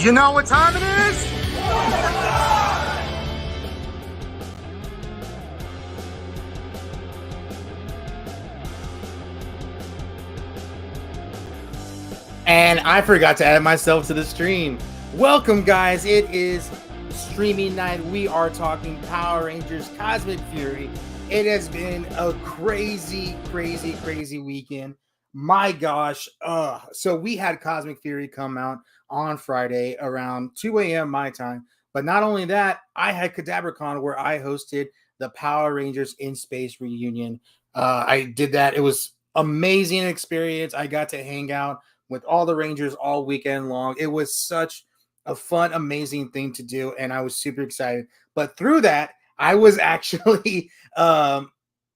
You know what time it is? And I forgot to add myself to the stream. Welcome, guys. It is streaming night. We are talking Power Rangers Cosmic Fury. It has been a crazy weekend. My gosh. So we had Cosmic Fury come out on Friday around 2 a.m. my time. But not only that, I had CadabraCon where I hosted the Power Rangers in Space reunion. I did that. It was amazing experience. I got to hang out with all the Rangers all weekend long. It was such a fun, amazing thing to do, and I was super excited. But through that, I was actually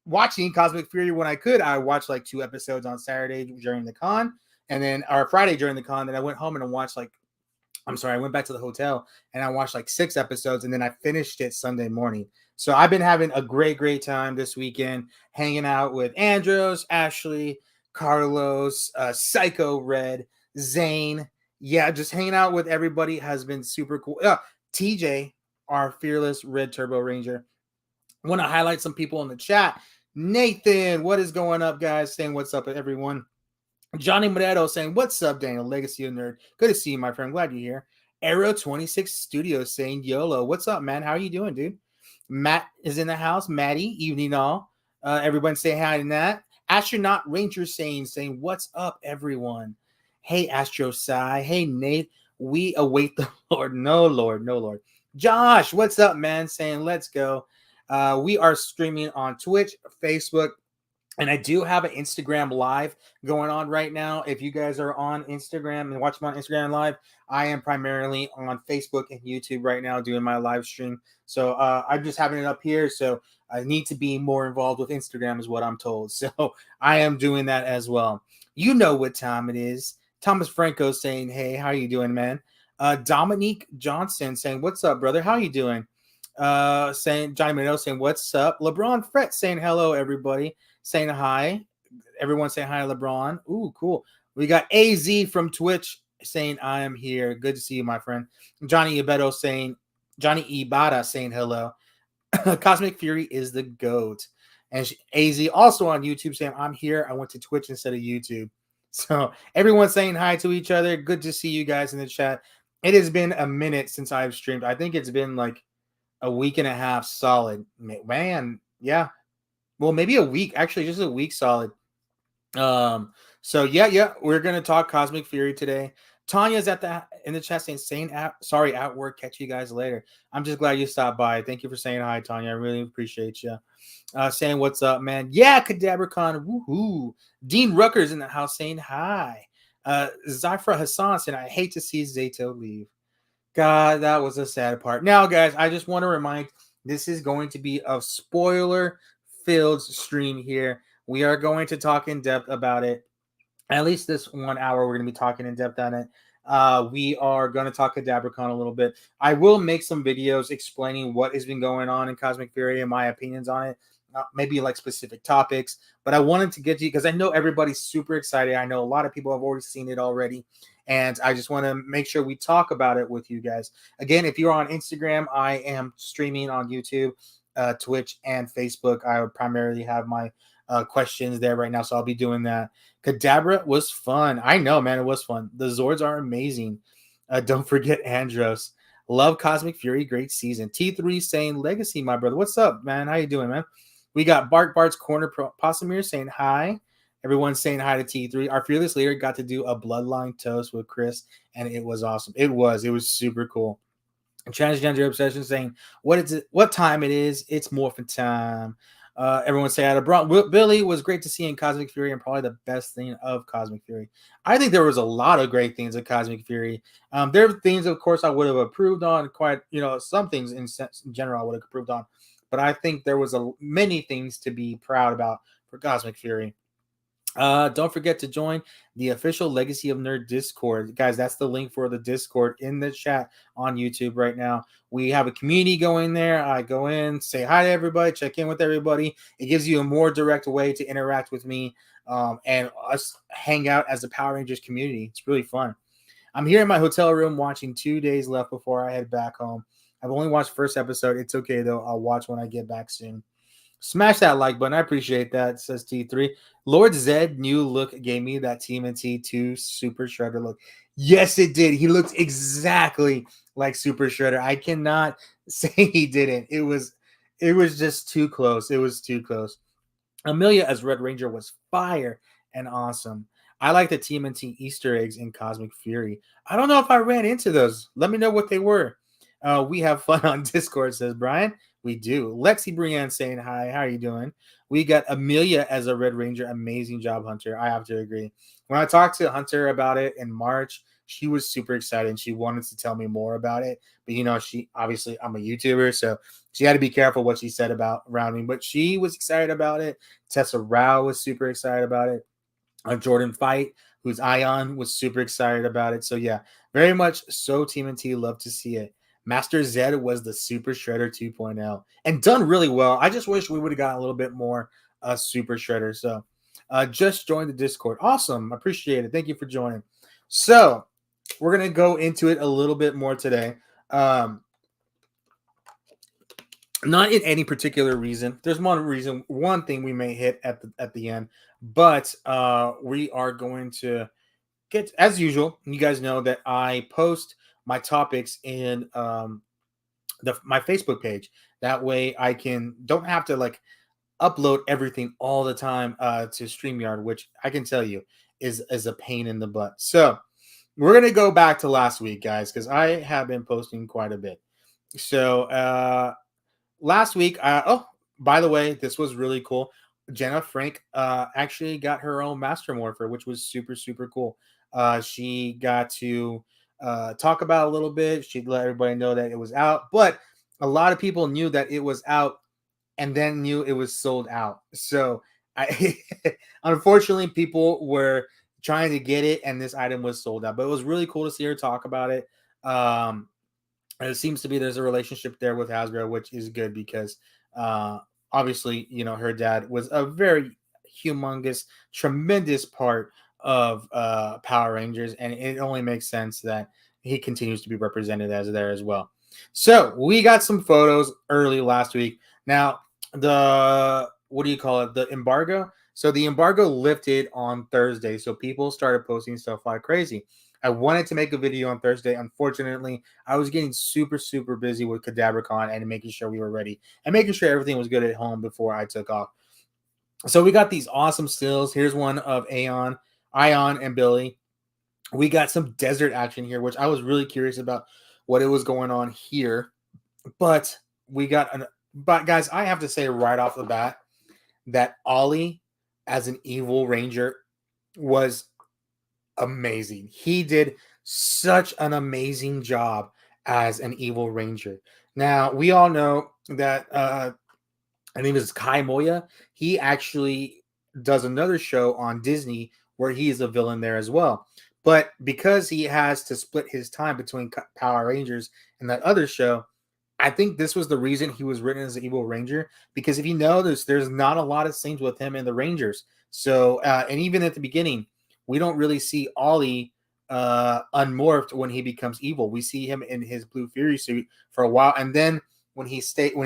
watching Cosmic Fury when I could. I watched like 2 episodes on Saturday during the con, and then or Friday during the con. Then I went home and I watched I went back to the hotel and I watched like 6 episodes, and then I finished it Sunday morning. So I've been having a great time this weekend, hanging out with Andros, Ashley, Carlos, Psycho Red, Zane. Yeah, just hanging out with everybody has been super cool. TJ, our fearless Red Turbo Ranger. I want to highlight some people in the chat. Nathan, what is going up, guys? Saying what's up, everyone. Johnny Moretto saying, what's up, Daniel? Legacy of Nerd. Good to see you, my friend. Glad you're here. Arrow 26 Studios saying, YOLO. What's up, man? How are you doing, dude? Matt is in the house. Maddie, evening all. Everyone say hi to Nat. Astronaut Ranger saying, what's up, everyone? Hey, Astro Sai. Hey, Nate. We await the Lord. No, Lord. Josh, what's up, man? Saying, let's go. We are streaming on Twitch, Facebook, and I do have an Instagram live going on right now. If you guys are on Instagram and watching on Instagram live, I am primarily on Facebook and YouTube right now doing my live stream. So I'm just having it up here. So I need to be more involved with Instagram is what I'm told. So I am doing that as well. You know what time it is. Thomas Franco saying, hey, how you doing, man? Dominique Johnson saying, what's up, brother? How you doing? Saying Johnny Mino saying, what's up? LeBron Fret saying hello, everybody. Saying hi. Everyone saying hi to LeBron. Ooh, cool. We got AZ from Twitch saying, I am here. Good to see you, my friend. Johnny Ibata saying hello. Cosmic Fury is the GOAT. And AZ also on YouTube saying, I'm here. I went to Twitch instead of YouTube. So everyone's saying hi to each other. Good to see you guys in the chat. It has been a minute since I've streamed. I think it's been like a week and a half solid. Man, yeah. Well, maybe a week, actually, just a week solid. So yeah, we're gonna talk Cosmic Fury today. Tanya's in the chat saying at work. Catch you guys later. I'm just glad you stopped by. Thank you for saying hi, Tanya. I really appreciate you. Saying what's up, man. Yeah, CadabraCon. Woohoo. Dean Rucker's in the house saying hi. Zafra Hassan saying, I hate to see Zato leave. God, that was a sad part. Now, guys, I just want to remind, this is going to be a spoiler-filled stream here. We are going to talk in depth about it. At least this 1 hour, we're going to be talking in depth on it. We are going to talk CadabraCon a little bit. I will make some videos explaining what has been going on in Cosmic Fury and my opinions on it. Maybe like specific topics. But I wanted to get to you because I know everybody's super excited. I know a lot of people have already seen it already. And I just want to make sure we talk about it with you guys. Again, if you're on Instagram, I am streaming on YouTube, Twitch, and Facebook. I would primarily have my questions there right now, so I'll be doing that. Kadabra was fun. I know, man, it was fun. The Zords are amazing. Don't forget Andros. Love Cosmic Fury. Great season. T3 saying Legacy, my brother. What's up, man? How you doing, man? We got Bart's Corner Possamir saying hi. Everyone's saying hi to T3. Our fearless leader got to do a bloodline toast with Chris, and it was awesome. It was super cool. Transgender Obsession saying, what time it is? It's morphin' time. Everyone say hi to Braun. Billy was great to see in Cosmic Fury and probably the best thing of Cosmic Fury. I think there was a lot of great things in Cosmic Fury. There are things, of course, I would have approved on some things in general I would have approved on. But I think there was many things to be proud about for Cosmic Fury. Don't forget to join the official Legacy of Nerd Discord. Guys, that's the link for the Discord in the chat on YouTube right now. We have a community going there. I go in, say hi to everybody, check in with everybody. It gives you a more direct way to interact with me and us hang out as a Power Rangers community. It's really fun. I'm here in my hotel room watching 2 days left before I head back home. I've only watched first episode. It's okay though. I'll watch when I get back soon. Smash that like button. I appreciate that, says T3. Lord Zed new look gave me that TMNT 2 Super Shredder look. Yes, it did. He looked exactly like Super Shredder. I cannot say he didn't. It was just too close. It was too close. Amelia as Red Ranger was fire and awesome. I like the TMNT Easter eggs in Cosmic Fury. I don't know if I ran into those. Let me know what they were. We have fun on Discord, says Brian. We do. Lexi Brienne saying hi. How are you doing? We got Amelia as a Red Ranger. Amazing job, Hunter. I have to agree. When I talked to Hunter about it in March, she was super excited. She wanted to tell me more about it. But, she obviously, I'm a YouTuber, so she had to be careful what she said about around me. But she was excited about it. Tessa Rao was super excited about it. Jordan Fight, who's Ion, was super excited about it. So yeah, very much so. TMNT, love to see it. Master Zed was the Super Shredder 2.0 and done really well. I just wish we would have gotten a little bit more Super Shredder. So just joined the Discord. Awesome. Appreciate it. Thank you for joining. So we're going to go into it a little bit more today. Not in any particular reason. There's one thing we may hit at the end, but we are going to get, as usual. You guys know that I post my topics in my Facebook page. That way, I don't have to like upload everything all the time to StreamYard, which I can tell you is a pain in the butt. So we're gonna go back to last week, guys, because I have been posting quite a bit. So last week, by the way, this was really cool. Jenna Frank actually got her own Master Morpher, which was super, super cool. She got to talk about it a little bit. She let everybody know that it was out, but a lot of people knew that it was out and then knew it was sold out. So unfortunately, people were trying to get it, and this item was sold out. But it was really cool to see her talk about it. And it seems to be there's a relationship there with Hasbro, which is good because obviously, her dad was a very humongous, tremendous part of Power Rangers, and it only makes sense that he continues to be represented as there as well. So we got some photos early last week. Now, the embargo. So the embargo lifted on Thursday, so people started posting stuff like crazy. I wanted to make a video on Thursday. Unfortunately, I was getting super, super busy with CadaverCon and making sure we were ready and making sure everything was good at home before I took off. So we got these awesome stills. Here's one of Ion, and Billy. We got some desert action here, which I was really curious about what it was going on here. But guys, I have to say right off the bat that Ollie as an evil ranger was amazing. He did such an amazing job as an evil ranger. Now, we all know that I think it's Kai Moya. He actually does another show on Disney where he is a villain there as well. But because he has to split his time between Power Rangers and that other show, I think this was the reason he was written as an evil ranger. Because if you notice, there's not a lot of scenes with him and the Rangers. So, and even at the beginning, we don't really see Ollie unmorphed when he becomes evil. We see him in his Blue Fury suit for a while, and then when he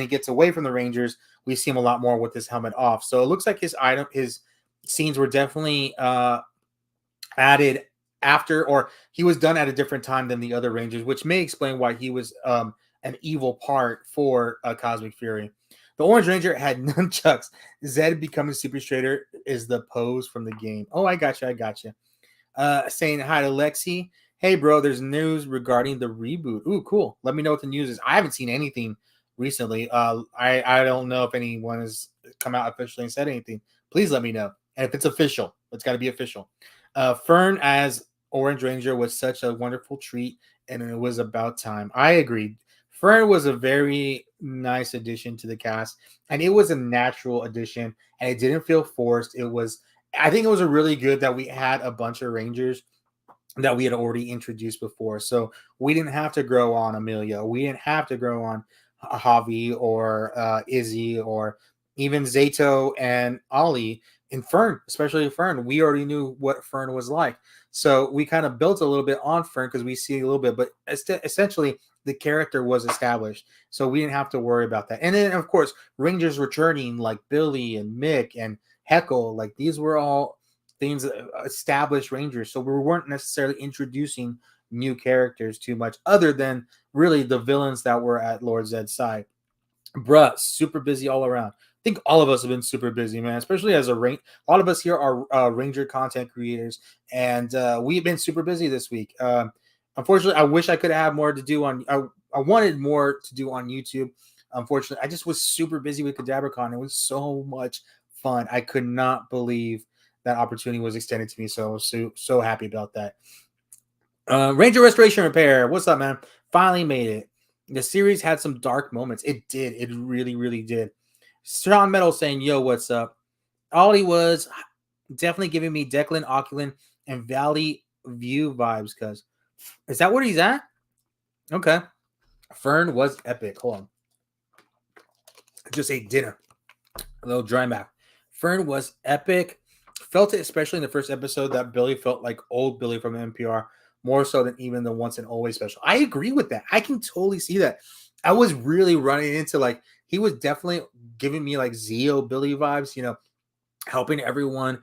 gets away from the Rangers, we see him a lot more with his helmet off. So it looks like his scenes were definitely added after, or he was done at a different time than the other Rangers, which may explain why he was an evil part for Cosmic Fury. The Orange Ranger had nunchucks. Zed becoming Super Shredder is the pose from the game. Oh, I got you. Saying hi to Lexi. Hey, bro, there's news regarding the reboot. Ooh, cool. Let me know what the news is. I haven't seen anything recently. I don't know if anyone has come out officially and said anything. Please let me know. And if it's official, it's got to be official. Fern as Orange Ranger was such a wonderful treat, and it was about time. I agreed. Fern was a very nice addition to the cast, and it was a natural addition, and it didn't feel forced. I think it was a really good that we had a bunch of Rangers that we had already introduced before. So we didn't have to grow on Amelia. We didn't have to grow on Javi or Izzy or even Zato and Ollie. in Fern, especially Fern. We already knew what Fern was like. So we kind of built a little bit on Fern because we see a little bit, but essentially the character was established. So we didn't have to worry about that. And then, of course, Rangers returning like Billy and Mick and Heckle, like these were all things established Rangers. So we weren't necessarily introducing new characters too much, other than really the villains that were at Lord Zed's side. Bruh, super busy all around. I think all of us have been super busy, man. Especially as a a lot of us here are Ranger content creators, and we've been super busy this week. Unfortunately, I wish I could have more to do on. I wanted more to do on YouTube. Unfortunately, I just was super busy with CadabraCon. It was so much fun. I could not believe that opportunity was extended to me. So I was so happy about that. Ranger Restoration Repair. What's up, man? Finally made it. The series had some dark moments. It did. It really, really did. Sean Metal saying, yo, what's up? Ollie was definitely giving me Declan, Oculin, and Valley View vibes, because is that where he's at? Okay. Fern was epic. Hold on. I just ate dinner. A little dry mouth. Fern was epic. Felt it, especially in the first episode, that Billy felt like old Billy from NPR, more so than even the Once and Always special. I agree with that. I can totally see that. I was really running into like, he was definitely giving me like Zeo Billy vibes, helping everyone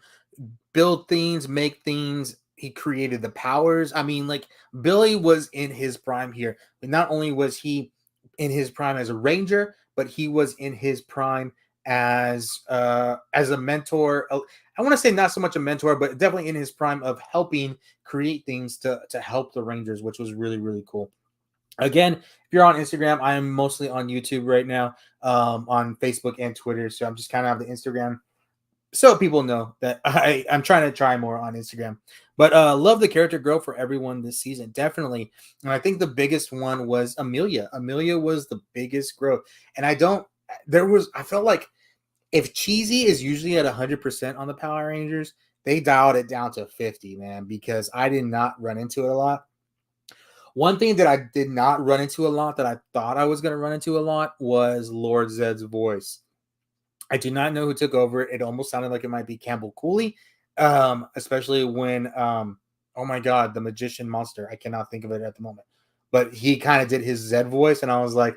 build things, make things. He created the powers. I mean, like Billy was in his prime here. But not only was he in his prime as a ranger, but he was in his prime as a mentor. I want to say not so much a mentor, but definitely in his prime of helping create things to help the Rangers, which was really, really cool. Again, if you're on Instagram, I am mostly on YouTube right now, on Facebook and Twitter. So I'm just kind of have the Instagram so people know that I'm trying to try more on Instagram. But love the character growth for everyone this season, definitely. And I think the biggest one was Amelia. Amelia was the biggest growth. And I felt like if Cheesy is usually at 100% on the Power Rangers, they dialed it down to 50, man, because I did not run into it a lot. One thing that I did not run into a lot that I thought I was going to run into a lot was Lord Zed's voice. I do not know who took over. It almost sounded like it might be Campbell Cooley, especially when, oh my God, the magician monster. I cannot think of it at the moment. But he kind of did his Zed voice, and I was like,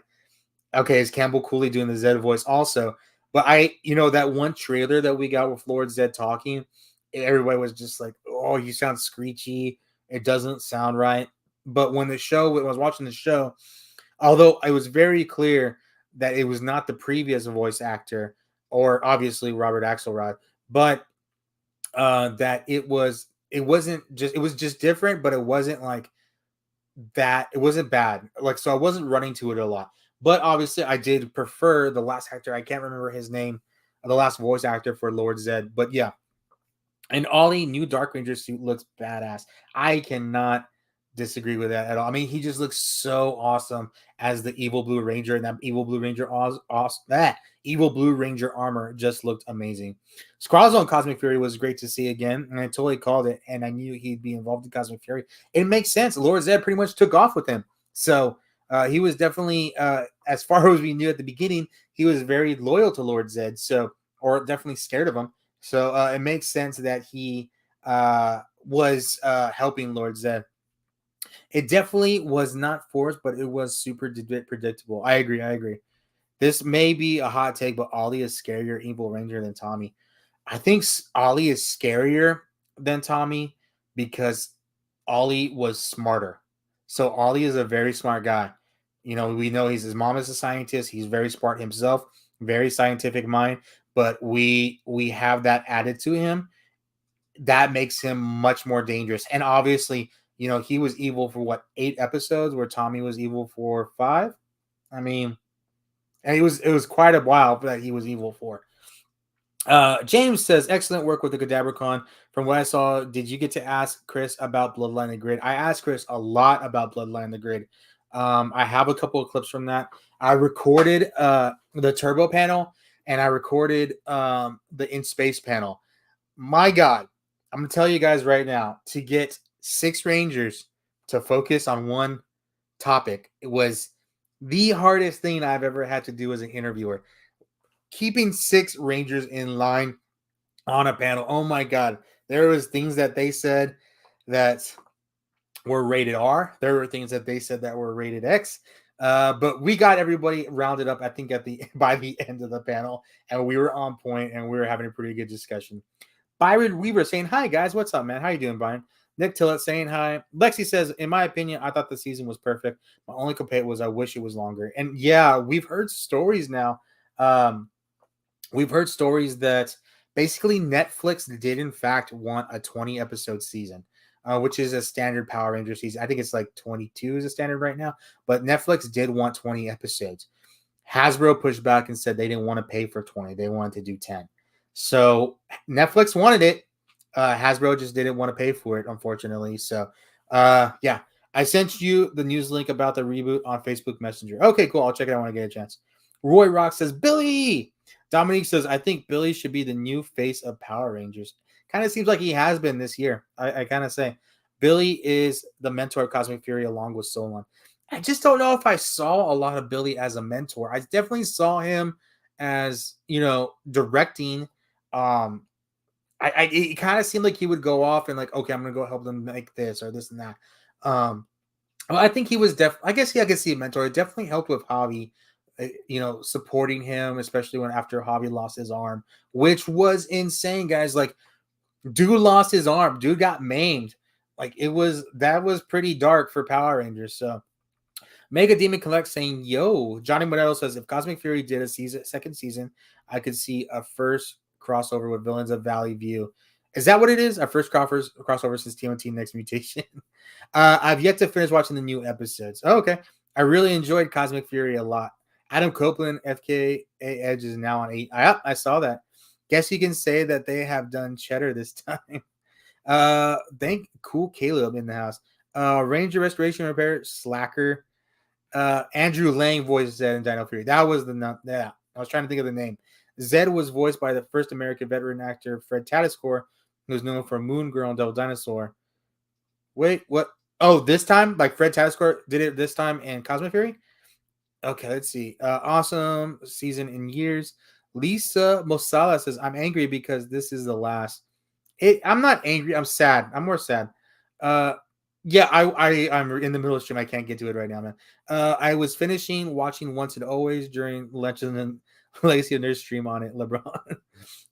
okay, is Campbell Cooley doing the Zed voice also? But that one trailer that we got with Lord Zed talking, everybody was just like, oh, you sound screechy. It doesn't sound right. But when I was watching the show, although it was very clear that it was not the previous voice actor, or obviously Robert Axelrod, but that it was just different, but it wasn't like that. It wasn't bad. Like, so I wasn't running to it a lot. But obviously I did prefer the last actor. I can't remember his name, the last voice actor for Lord Zed. But yeah. And Ollie, new Dark Ranger suit looks badass. I cannot disagree with that at all. I mean, he just looks so awesome as the evil Blue Ranger, and that evil Blue Ranger evil Blue Ranger armor just looked amazing. Squirrel's Cosmic Fury was great to see again, and I totally called it, and I knew he'd be involved in Cosmic Fury. It makes sense. Lord Zed pretty much took off with him. So he was definitely, as far as we knew at the beginning, he was very loyal to Lord Zed, or definitely scared of him. So it makes sense that he was helping Lord Zed. It definitely was not forced, but it was super predictable. I agree. This may be a hot take, but Ollie is scarier evil ranger than Tommy. I think Ollie is scarier than Tommy because Ollie was smarter. So Ollie is a very smart guy. We know his mom is a scientist. He's very smart himself, very scientific mind. But we have that added to him. That makes him much more dangerous. And obviously, he was evil for 8 episodes, where Tommy was evil for 5. I mean, and it was quite a while that he was evil for. James says, excellent work with the CadabraCon. From what I saw, did you get to ask Chris about Bloodline and Grid? I asked Chris a lot about Bloodline and the Grid. I have a couple of clips from that. I recorded the Turbo panel, and I recorded the In Space panel. My God, I'm going to tell you guys right now, to get 6 Rangers to focus on one topic, it was the hardest thing I've ever had to do as an interviewer. Keeping 6 Rangers in line on a panel. Oh my god, there was things that they said that were rated R. There were things that they said that were rated X. But we got everybody rounded up, I think, at the by the end of the panel, and we were on point, and we were having a pretty good discussion. Byron Weaver saying, "Hi guys, what's up, man? How you doing, Byron?" Nick Tillett saying hi. Lexi says, "In my opinion, I thought the season was perfect. My only complaint was I wish it was longer." And yeah, we've heard stories now. Um, we've heard stories that basically Netflix did in fact want a 20 episode season, which is a standard Power Ranger season. I think it's like 22 is a standard right now, but Netflix did want 20 episodes. Hasbro pushed back and said they didn't want to pay for 20. They wanted to do 10. So Netflix wanted it. Hasbro just didn't want to pay for it, unfortunately. So yeah, I sent you the news link about the reboot on Facebook Messenger. Okay, cool. I'll check it out when I get a chance. Roy Rock says, Billy. Dominique says, I think Billy should be the new face of Power Rangers. Kind of seems like he has been this year. I kind of say Billy is the mentor of Cosmic Fury along with Solon. I just don't know if I saw a lot of Billy as a mentor. I definitely saw him as, directing. It kind of seemed like he would go off and like, okay, I'm gonna go help them make this or this and that. Well, I think he was I guess I could see a mentor. It definitely helped with Hobby, supporting him, especially when after Hobby lost his arm, which was insane, guys. Like, dude lost his arm, dude got maimed. Like, that was pretty dark for Power Rangers. So Mega Demon Collect saying, yo, Johnny Morello says, if Cosmic Fury did a second season, I could see a first crossover with Villains of Valley View. Is that what it is? Our first crossover since TMNT Next Mutation. I've yet to finish watching the new episodes. Oh, okay. I really enjoyed Cosmic Fury a lot. Adam Copeland, FKA Edge is now on 8. I saw that. Guess you can say that they have done cheddar this time. Thank Cool Caleb in the house. Ranger Restoration Repair, Slacker. Andrew Lang voiced Zed in Dino Fury. That was I was trying to think of the name. Zed was voiced by the first American veteran actor Fred Tatasciore, who was known for Moon Girl and Devil Dinosaur. Wait, what? Oh, this time? Like Fred Tatasciore did it this time in Cosmic Fury? Okay, let's see. Awesome season in years. Lisa Mosala says, I'm angry because this is the last. I'm not angry. I'm sad. I'm more sad. Yeah, I'm in the middle of stream. I can't get to it right now, man. I was finishing watching Once and Always during Legend and Legacy of Nerd stream on it. LeBron,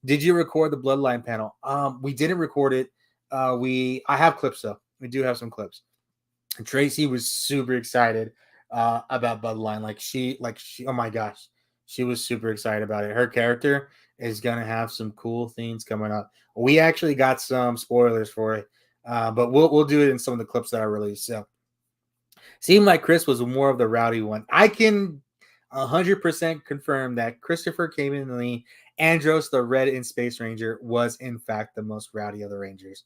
did you record the Bloodline panel? We didn't record it. I have clips though. We do have some clips. And Tracy was super excited about Bloodline. Like she. Oh my gosh, she was super excited about it. Her character is gonna have some cool things coming up. We actually got some spoilers for it. But we'll do it in some of the clips that I released. So, seemed like Chris was more of the rowdy one. I can 100% confirm that Christopher came in the Andros, the Red in Space Ranger, was in fact the most rowdy of the Rangers.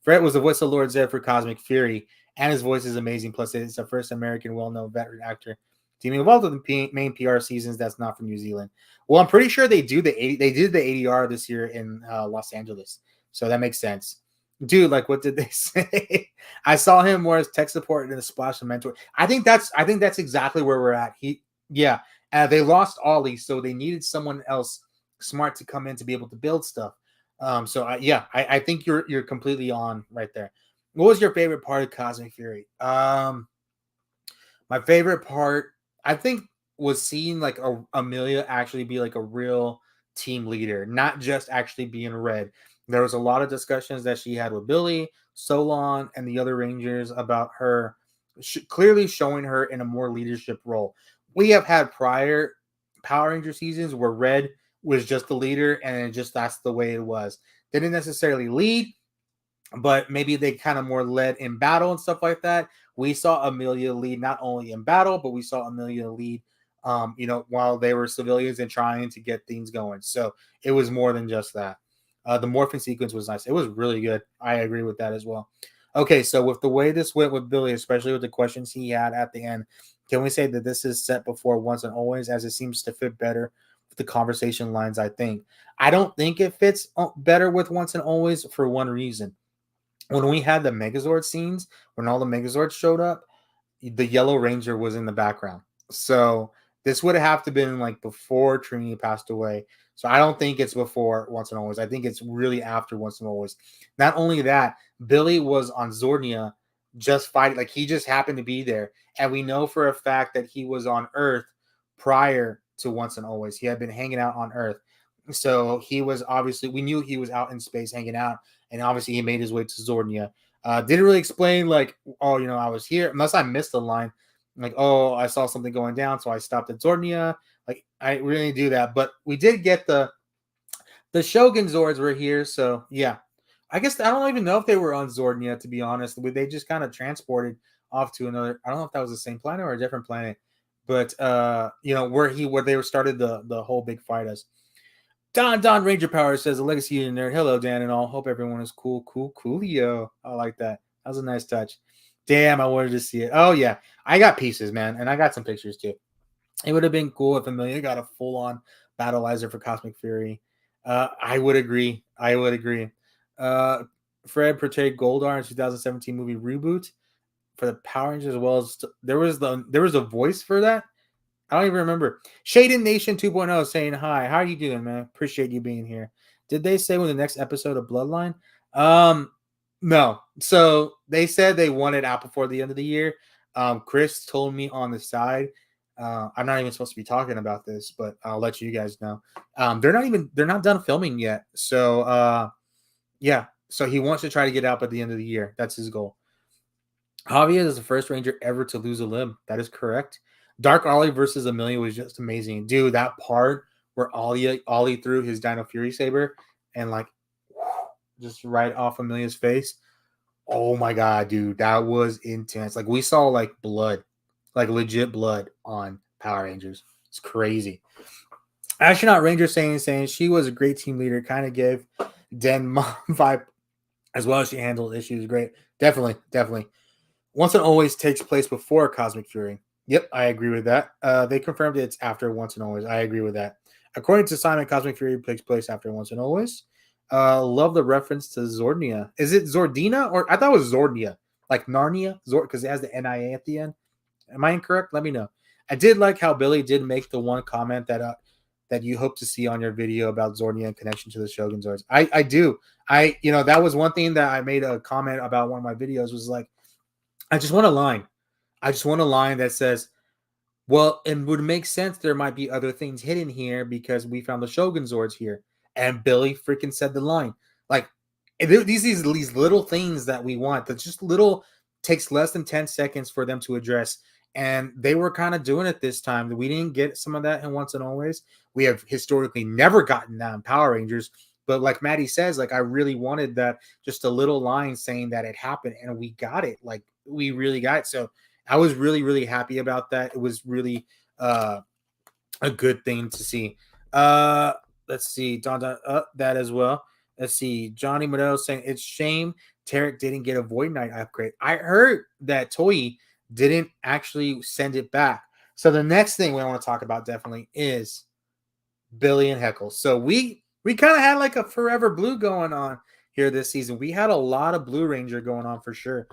Fred was the voice of Lord Zed for Cosmic Fury, and his voice is amazing. Plus, it's the first American well-known veteran actor teaming involved with the main PR seasons that's not from New Zealand. Well, I'm pretty sure they did the ADR this year in Los Angeles, so that makes sense. Dude, like, what did they say? I saw him more as tech support and a splash of mentor. I think that's exactly where we're at. They lost Ollie, so they needed someone else smart to come in to be able to build stuff. I think you're completely on right there. What was your favorite part of Cosmic Fury? My favorite part, I think, was seeing like Amelia actually be like a real team leader, not just actually being Red. There was a lot of discussions that she had with Billy, Solon, and the other Rangers about her clearly showing her in a more leadership role. We have had prior Power Ranger seasons where Red was just the leader, and that's the way it was. They didn't necessarily lead, but maybe they kind of more led in battle and stuff like that. We saw Amelia lead not only in battle, but we saw Amelia lead, while they were civilians and trying to get things going. So it was more than just that. The morphing sequence was nice. It was really good. I agree with that as well. Okay, so with the way this went with Billy, especially with the questions he had at the end, can we say that this is set before Once and Always, as it seems to fit better with the conversation lines? I don't think it fits better with Once and Always for one reason. When we had the Megazord scenes, when all the Megazords showed up, the Yellow Ranger was in the background. So This would have to been like before Trini passed away. So I don't think it's before Once and Always. I think it's really after Once and Always. Not only that, Billy was on Zornia just fighting. Like he just happened to be there. And we know for a fact that he was on Earth prior to Once and Always. He had been hanging out on Earth. So he was obviously, we knew he was out in space hanging out. And obviously he made his way to Zornia. Didn't really explain like, oh, I was here, unless I missed the line. Like, oh, I saw something going down, so I stopped at Zornia. Like, I really do that. But we did get the Shogun Zords were here, so yeah. I guess I don't even know if they were on Zornia, to be honest. They just kind of transported off to another. I don't know if that was the same planet or a different planet, but where they started the whole big fight us. Don Ranger Power says a legacy nerd. Hello, Dan and all. Hope everyone is coolio. I like that. That was a nice touch. Damn, I wanted to see it. Oh yeah, I got pieces, man, and I got some pictures too. It would have been cool if Amelia got a full-on battleizer for Cosmic Fury. I would agree. Fred portrayed Goldar in 2017 movie reboot for the Power Rangers, as well as there was a voice for that. I don't even remember. Shaden Nation 2.0 saying hi. How are you doing, man? Appreciate you being here. Did they say when the next episode of Bloodline? No. So they said they want it out before the end of the year. Chris told me on the side. I'm not even supposed to be talking about this, but I'll let you guys know. They're not done filming yet. So yeah. So he wants to try to get out by the end of the year. That's his goal. Javier is the first Ranger ever to lose a limb. That is correct. Dark Ollie versus Amelia was just amazing. Dude, that part where Ollie threw his Dino Fury Saber and like just right off Amelia's face. Oh my god, dude, that was intense. Like we saw like blood, like legit blood on Power Rangers. It's crazy. Astronaut Ranger saying she was a great team leader, kind of gave Den mom vibe as well as she handled issues. Great. Definitely. Once and Always takes place before Cosmic Fury. Yep, I agree with that. They confirmed it's after Once and Always. I agree with that. According to Simon, Cosmic Fury takes place after Once and Always. Love the reference to Zordnia. Is it Zordina or I thought it was Zordnia, like Narnia, because it has the NIA at the end. Am I incorrect? Let me know. I did like how Billy did make the one comment that you hope to see on your video about Zornia in connection to the Shogun Zords. I do. That was one thing that I made a comment about one of my videos was like, I just want a line. I just want a line that says, well, it would make sense there might be other things hidden here because we found the Shogun Zords here. And Billy freaking said the line. Like, these little things that we want that just little takes less than 10 seconds for them to address. And they were kind of doing it this time. We didn't get some of that in Once and Always. We have historically never gotten that in Power Rangers. But like Maddie says, like I really wanted that, just a little line saying that it happened, and we got it. Like we really got it. So I was really, really happy about that. It was really a good thing to see. Let's see, that as well. Let's see, Johnny Modell saying it's shame Tarek didn't get a Void Knight upgrade. I heard that Toei didn't actually send it back. So the next thing we want to talk about definitely is Billy and Heckle. So we kind of had like a Forever Blue going on here this season. We had a lot of Blue Ranger going on for sure.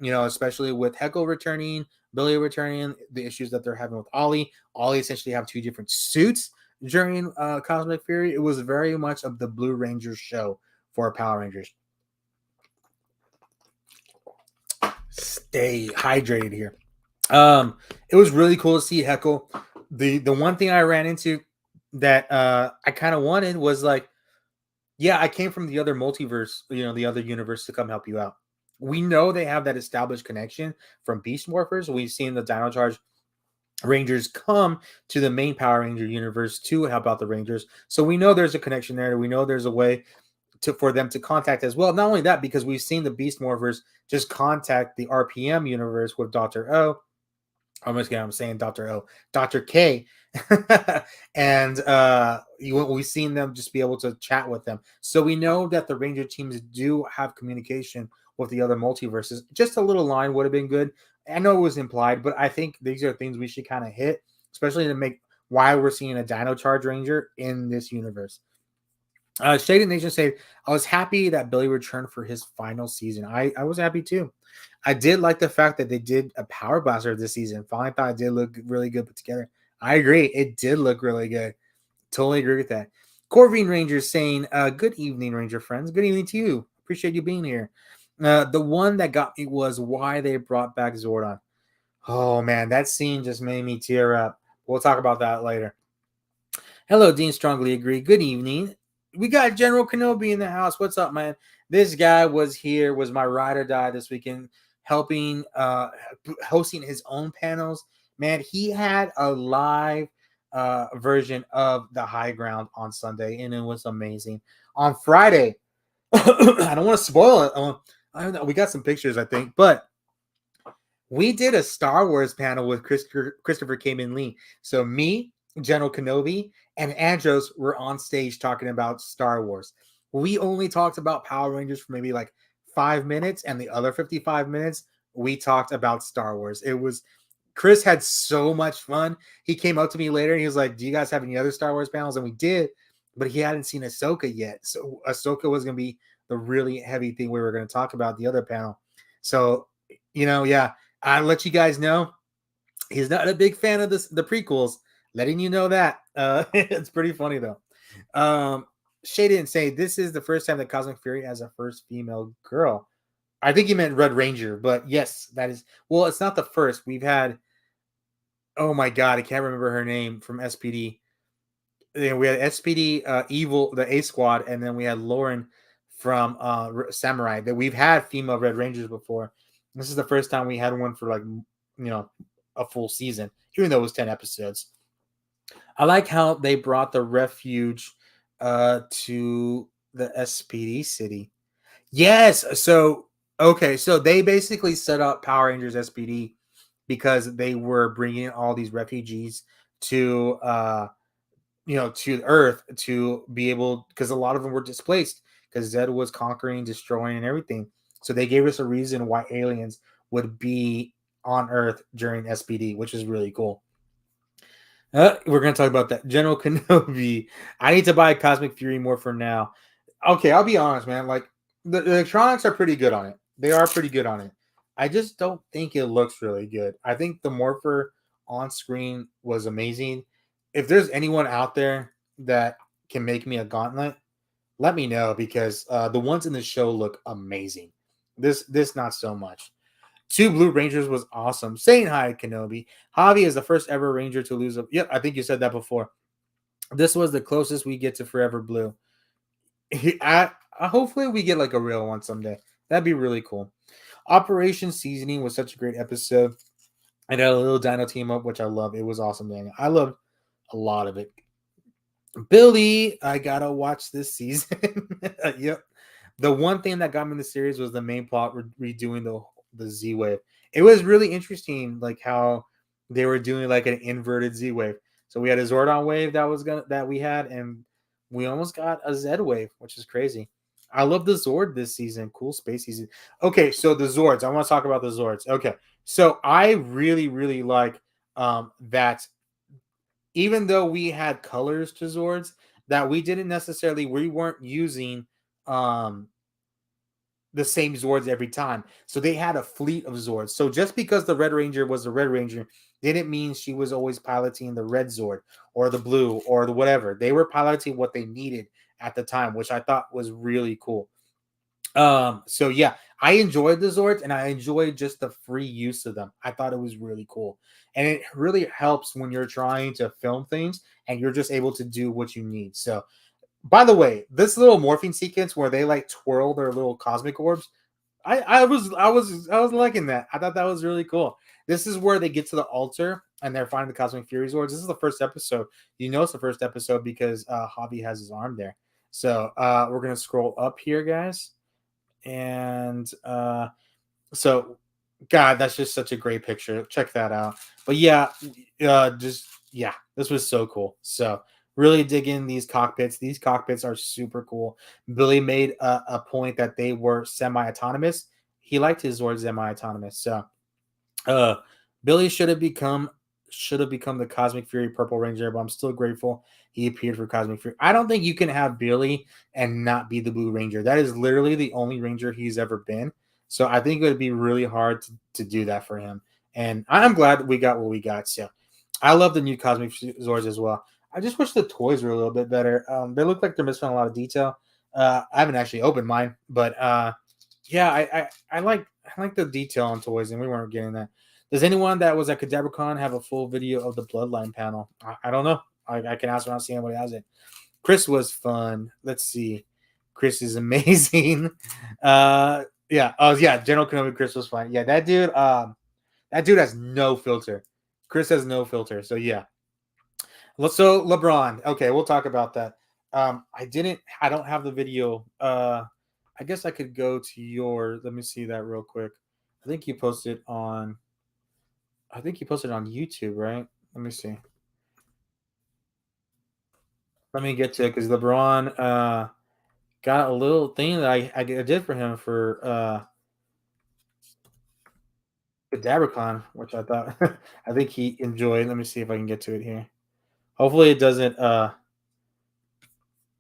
Especially with Heckle returning, Billy returning, the issues that they're having with Ollie. Ollie essentially have two different suits during Cosmic Fury. It was very much of the Blue Ranger show for Power Rangers. Stay hydrated here. It was really cool to see Heckle. The one thing I ran into that I kind of wanted was like, yeah, I came from the other multiverse, the other universe to come help you out. We know they have that established connection from Beast Morphers. We've seen the Dino Charge Rangers come to the main Power Ranger universe to help out the Rangers. So we know there's a connection there. We know there's a way for them to contact as well. Not only that, because we've seen the Beast Morphers just contact the RPM universe with Dr. O. I'm saying Dr. O, Dr. K. And we've seen them just be able to chat with them. So we know that the Ranger teams do have communication with the other multiverses. Just a little line would have been good. I know it was implied, but I think these are things we should kind of hit, especially to make why we're seeing a Dino Charge Ranger in this universe. Shaded Nation said, I was happy that Billy returned for his final season. I was happy too. I did like the fact that they did a Power Blaster this season. Finally thought it did look really good put together. I agree. It did look really good. Totally agree with that. Corvine Ranger saying, good evening, Ranger friends. Good evening to you. Appreciate you being here. The one that got me was why they brought back Zordon. Oh, man, that scene just made me tear up. We'll talk about that later. Hello, Dean. Strongly agree. Good evening. We got General Kenobi in the house. What's up, man? This guy was here, was my ride or die this weekend, helping, hosting his own panels. Man, he had a live version of the High Ground on Sunday, and it was amazing. On Friday, I don't want to spoil it. I don't know. We got some pictures, I think, but we did a Star Wars panel with Christopher Kamen Lee. So me, General Kenobi, and Andros were on stage talking about Star Wars. We only talked about Power Rangers for maybe like 5 minutes, and the other 55 minutes we talked about Star Wars. It was Chris had so much fun. He came up to me later and he was like, "Do you guys have any other Star Wars panels?" And we did, but he hadn't seen Ahsoka yet. So Ahsoka was going to be the really heavy thing we were going to talk about the other panel. So, yeah, I'll let you guys know he's not a big fan of the prequels. Letting you know that. It's pretty funny though. Shay didn't say this is the first time that Cosmic Fury has a first female girl. I think he meant Red Ranger, but yes, that is. Well, it's not the first. We've had. Oh my god, I can't remember her name from SPD. We had SPD, Evil, the A Squad, and then we had Lauren from Samurai. That we've had female Red Rangers before. This is the first time we had one for like a full season, even though it was 10 episodes. I like how they brought the refuge to the SPD city. Yes, so okay, so they basically set up Power Rangers SPD because they were bringing all these refugees to to Earth to be able, because a lot of them were displaced because Zed was conquering, destroying, and everything. So they gave us a reason why aliens would be on Earth during SPD, which is really cool. We're going to talk about that. General Kenobi. I need to buy Cosmic Fury more for now. Okay, I'll be honest, man. Like, the electronics are pretty good on it. They are pretty good on it. I just don't think it looks really good. I think the Morpher on screen was amazing. If there's anyone out there that can make me a gauntlet, let me know, because the ones in the show look amazing. This not so much. 2 Blue Rangers was awesome. Saying hi, Kenobi. Javi is the first ever Ranger to lose a. Yep, I think you said that before. This was the closest we get to Forever Blue. Hopefully we get like a real one someday. That'd be really cool. Operation Seasoning was such a great episode. I had a little dino team up, which I love. It was awesome, Daniel. I loved a lot of it. Billy, I gotta watch this season. Yep. The one thing that got me in the series was the main plot redoing the Z wave. It was really interesting, like how they were doing like an inverted Z wave. So we had a Zordon wave that we had, and we almost got a Z wave, which is crazy. I love the Zord this season. Cool space season. Okay, so the Zords. I want to talk about the Zords. Okay, so I really, really like that. Even though we had colors to Zords, that we weren't using the same Zords every time. So they had a fleet of Zords. So just because the Red Ranger was the Red Ranger didn't mean she was always piloting the Red Zord or the Blue or the whatever. They were piloting what they needed at the time, which I thought was really cool. So yeah, I enjoyed the Zords, and I enjoyed just the free use of them. I thought it was really cool. And it really helps when you're trying to film things and you're just able to do what you need. So, by the way, this little morphing sequence where they like twirl their little cosmic orbs, I was liking that. I thought that was really cool. This is where they get to the altar and they're finding the Cosmic Fury Zords. This is the first episode. You know it's the first episode because Javi has his arm there. So we're gonna scroll up here, guys. And so God, that's just such a great picture. Check that out. But yeah, this was so cool. So really dig in these cockpits. These cockpits are super cool. Billy made a point that they were semi-autonomous. He liked his Zord semi-autonomous. So Billy should have become the Cosmic Fury Purple Ranger, but I'm still grateful he appeared for Cosmic Fury. I don't think you can have Billy and not be the Blue Ranger. That is literally the only Ranger he's ever been. So I think it would be really hard to do that for him. And I'm glad that we got what we got. So I love the new Cosmic Zords as well. I just wish the toys were a little bit better. They look like they're missing a lot of detail. I haven't actually opened mine, but yeah, I like the detail on toys, and we weren't getting that. Does anyone that was at Kadabracon have a full video of the Bloodline panel? I don't know. I can ask around, see anybody has it. Chris was fun. Let's see. Chris is amazing. Yeah. Oh yeah. General Kenobi. Chris was fun. Yeah, that dude. That dude has no filter. Chris has no filter. So yeah. So LeBron. Okay, we'll talk about that. I don't have the video. I guess I could go to your. Let me see that real quick. I think you posted on. I think you posted on YouTube, right? Let me see. Let me get to it because LeBron got a little thing that I did for him for Dabricon, which I thought I think he enjoyed. Let me see if I can get to it here. Hopefully it doesn't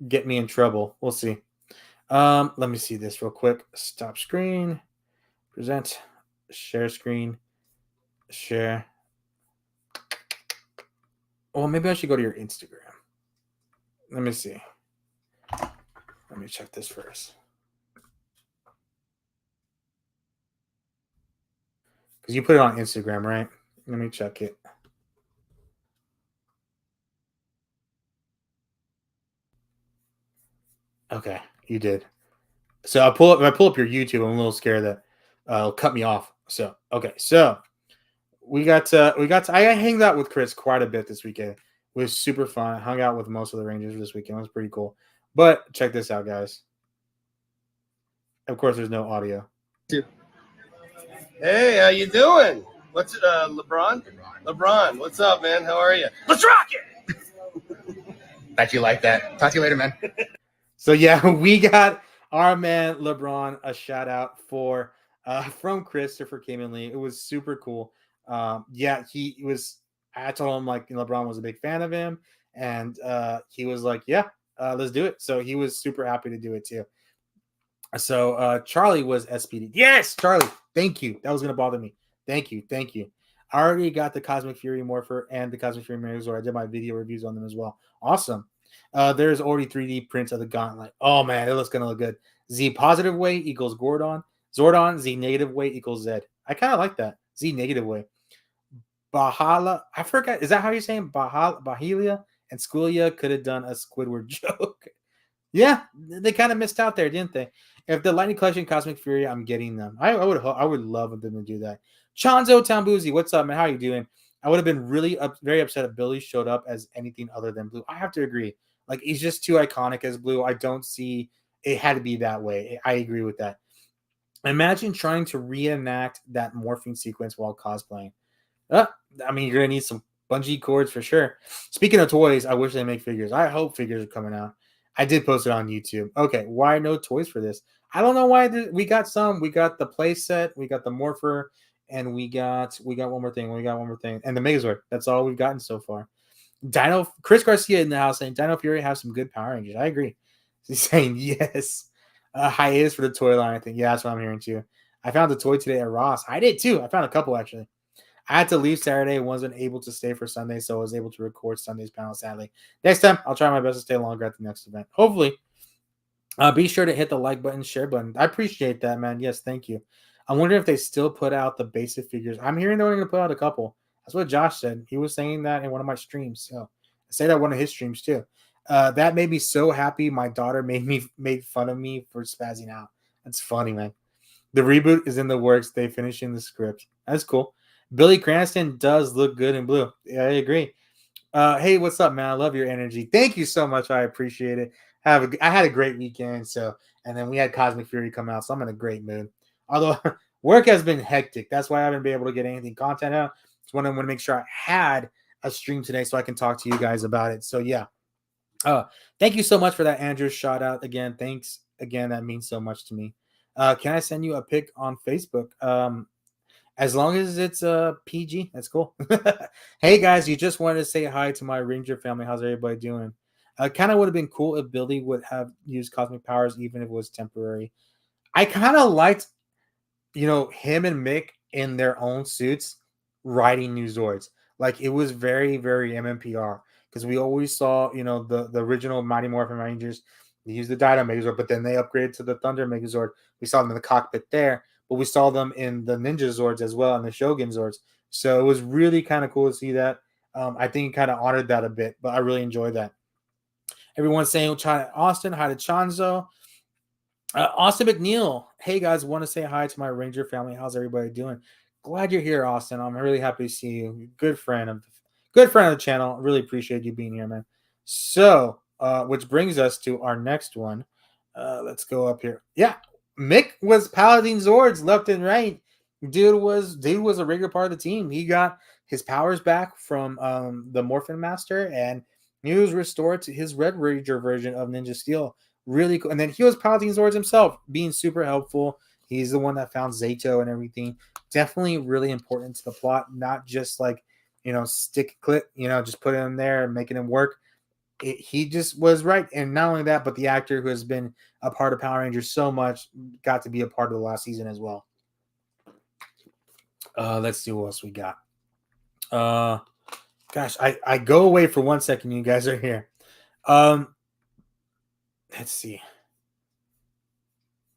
get me in trouble. We'll see. Let me see this real quick. Stop screen, present, share screen, share. Well, maybe I should go to your Instagram. Let me see. Let me check this first. Because you put it on Instagram, right? Let me check it. Okay, you did. So if I pull up your YouTube, I'm a little scared that it'll cut me off. So okay, so we got I hanged out with Chris quite a bit this weekend. It was super fun. I hung out with most of the Rangers this weekend. It was pretty cool. But check this out, guys. Of course, there's no audio. Hey, how you doing? What's it, LeBron? LeBron, what's up, man? How are you? Let's rock it! Bet you like that. Talk to you later, man. So yeah, we got our man LeBron a shout out for from Christopher Cayman Lee. It was super cool. Yeah, he was. I told him like LeBron was a big fan of him, and he was like, "Yeah, let's do it." So he was super happy to do it too. So Charlie was SPD. Yes, Charlie. Thank you. That was gonna bother me. Thank you. I already got the Cosmic Fury Morpher and the Cosmic Fury Megazord. I did my video reviews on them as well. Awesome. There's already 3D prints of the Gauntlet. Oh man, it looks gonna look good. Z positive way equals Zordon. Z negative way equals Z. I kind of like that. Z negative way. Bahala. I forgot. Is that how you're saying Bahelia and Squilia could have done a Squidward joke? Yeah, they kind of missed out there, didn't they? If the Lightning Collection Cosmic Fury, I'm getting them. I would love them to do that. Chanzo Tambuzi, what's up, man? How you doing? I would have been really very upset if Billy showed up as anything other than Blue. I have to agree. Like he's just too iconic as Blue. I don't see it had to be that way. I agree with that. Imagine trying to reenact that morphing sequence while cosplaying. I mean, you're gonna need some bungee cords for sure. Speaking of toys, I wish they make figures. I hope figures are coming out. I did post it on YouTube. Okay, why no toys for this? I don't know why we got some. We got the play set, we got the Morpher, and we got one more thing. And the Megazord. That's all we've gotten so far. Chris Garcia in the house saying Dino Fury has some good Power Rangers. I agree. He's saying yes. Hiatus for the toy line. I think yeah, that's what I'm hearing too. I found a toy today at Ross. I did too. I found a couple actually. I had to leave Saturday, wasn't able to stay for Sunday, so I was able to record Sunday's panel, sadly. Next time, I'll try my best to stay longer at the next event. Hopefully. Be sure to hit the like button, share button. I appreciate that, man. Yes, thank you. I'm wondering if they still put out the basic figures. I'm hearing they're going to put out a couple. That's what Josh said. He was saying that in one of my streams. So I say that one of his streams too. That made me so happy. My daughter made fun of me for spazzing out. That's funny, man. The reboot is in the works. They finishing the script. That's cool. Billy Cranston does look good in blue. Yeah, I agree. Hey, what's up, man? I love your energy. Thank you so much. I appreciate it. I had a great weekend. And then we had Cosmic Fury come out, so I'm in a great mood. Although work has been hectic. That's why I haven't been able to get anything content out. Just want to make sure I had a stream today so I can talk to you guys about it. So yeah. Thank you so much for that, Andrew. Shout out again. Thanks again. That means so much to me. Can I send you a pic on Facebook? As long as it's PG, that's cool. Hey guys, you just wanted to say hi to my Ranger family. How's everybody doing? Kind of would have been cool if Billy would have used cosmic powers, even if it was temporary. I kind of liked. him and Mick in their own suits riding new Zords. Like it was very, very MMPR because we always saw, the original Mighty Morphin Rangers. They used the Dino Megazord, but then they upgraded to the Thunder Megazord. We saw them in the cockpit there, but we saw them in the Ninja Zords as well and the Shogun Zords. So it was really kind of cool to see that. I think it kind of honored that a bit, but I really enjoyed that. Everyone's saying hi to Austin, hi to Chanzo. Austin McNeil. Hey guys, want to say hi to my Ranger family. How's everybody doing? Glad you're here, Austin. I'm really happy to see you. Good friend of the channel. Really appreciate you being here, man. So, which brings us to our next one. Let's go up here. Yeah, Mick was piloting Zords left and right. Dude was a regular part of the team. He got his powers back from the Morphin Master, and he was restored to his Red Ranger version of Ninja Steel. Really cool. And then he was piloting Zords himself, being super helpful. He's the one that found Zato and everything. Definitely really important to the plot, not just like, stick clip, just put him there and making him work. He just was right. And not only that, but the actor who has been a part of Power Rangers so much got to be a part of the last season as well. Let's see what else we got. Gosh, I go away for 1 second. You guys are here. Let's see.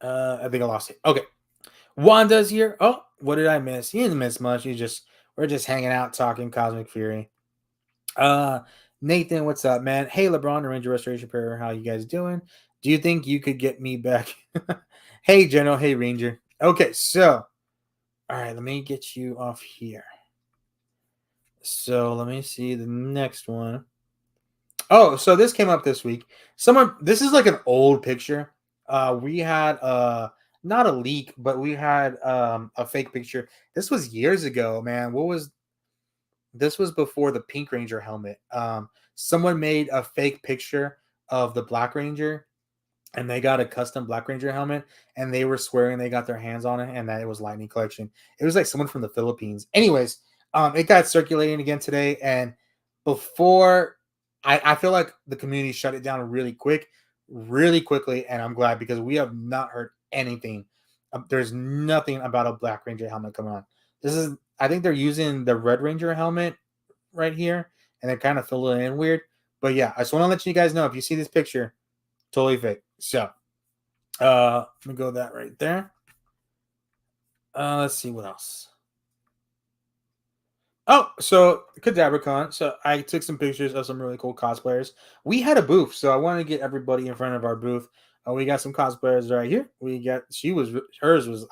I think I lost it. Okay. Wanda's here. Oh, what did I miss? He didn't miss much. We're just hanging out talking Cosmic Fury. Nathan, what's up, man? Hey, LeBron, the Ranger Restoration Prayer. How you guys doing? Do you think you could get me back? Hey, General. Hey, Ranger. Okay, so all right, let me get you off here. So let me see the next one. Oh, so this came up this week. This is like an old picture. We had not a leak, but we had a fake picture. This was years ago, man. This was before the Pink Ranger helmet. Someone made a fake picture of the Black Ranger, and they got a custom Black Ranger helmet, and they were swearing they got their hands on it, and that it was Lightning Collection. It was like someone from the Philippines. Anyways, it got circulating again today, and before I feel like the community shut it down really quickly, and I'm glad because we have not heard anything. There's nothing about a Black Ranger helmet coming on. I think they're using the Red Ranger helmet right here, and they're kind of filling it in weird. But yeah, I just want to let you guys know if you see this picture, totally fake. So, let me go that right there. Let's see what else. Oh, so CadabraCon. So I took some pictures of some really cool cosplayers. We had a booth, so I wanted to get everybody in front of our booth. We got some cosplayers right here. Hers was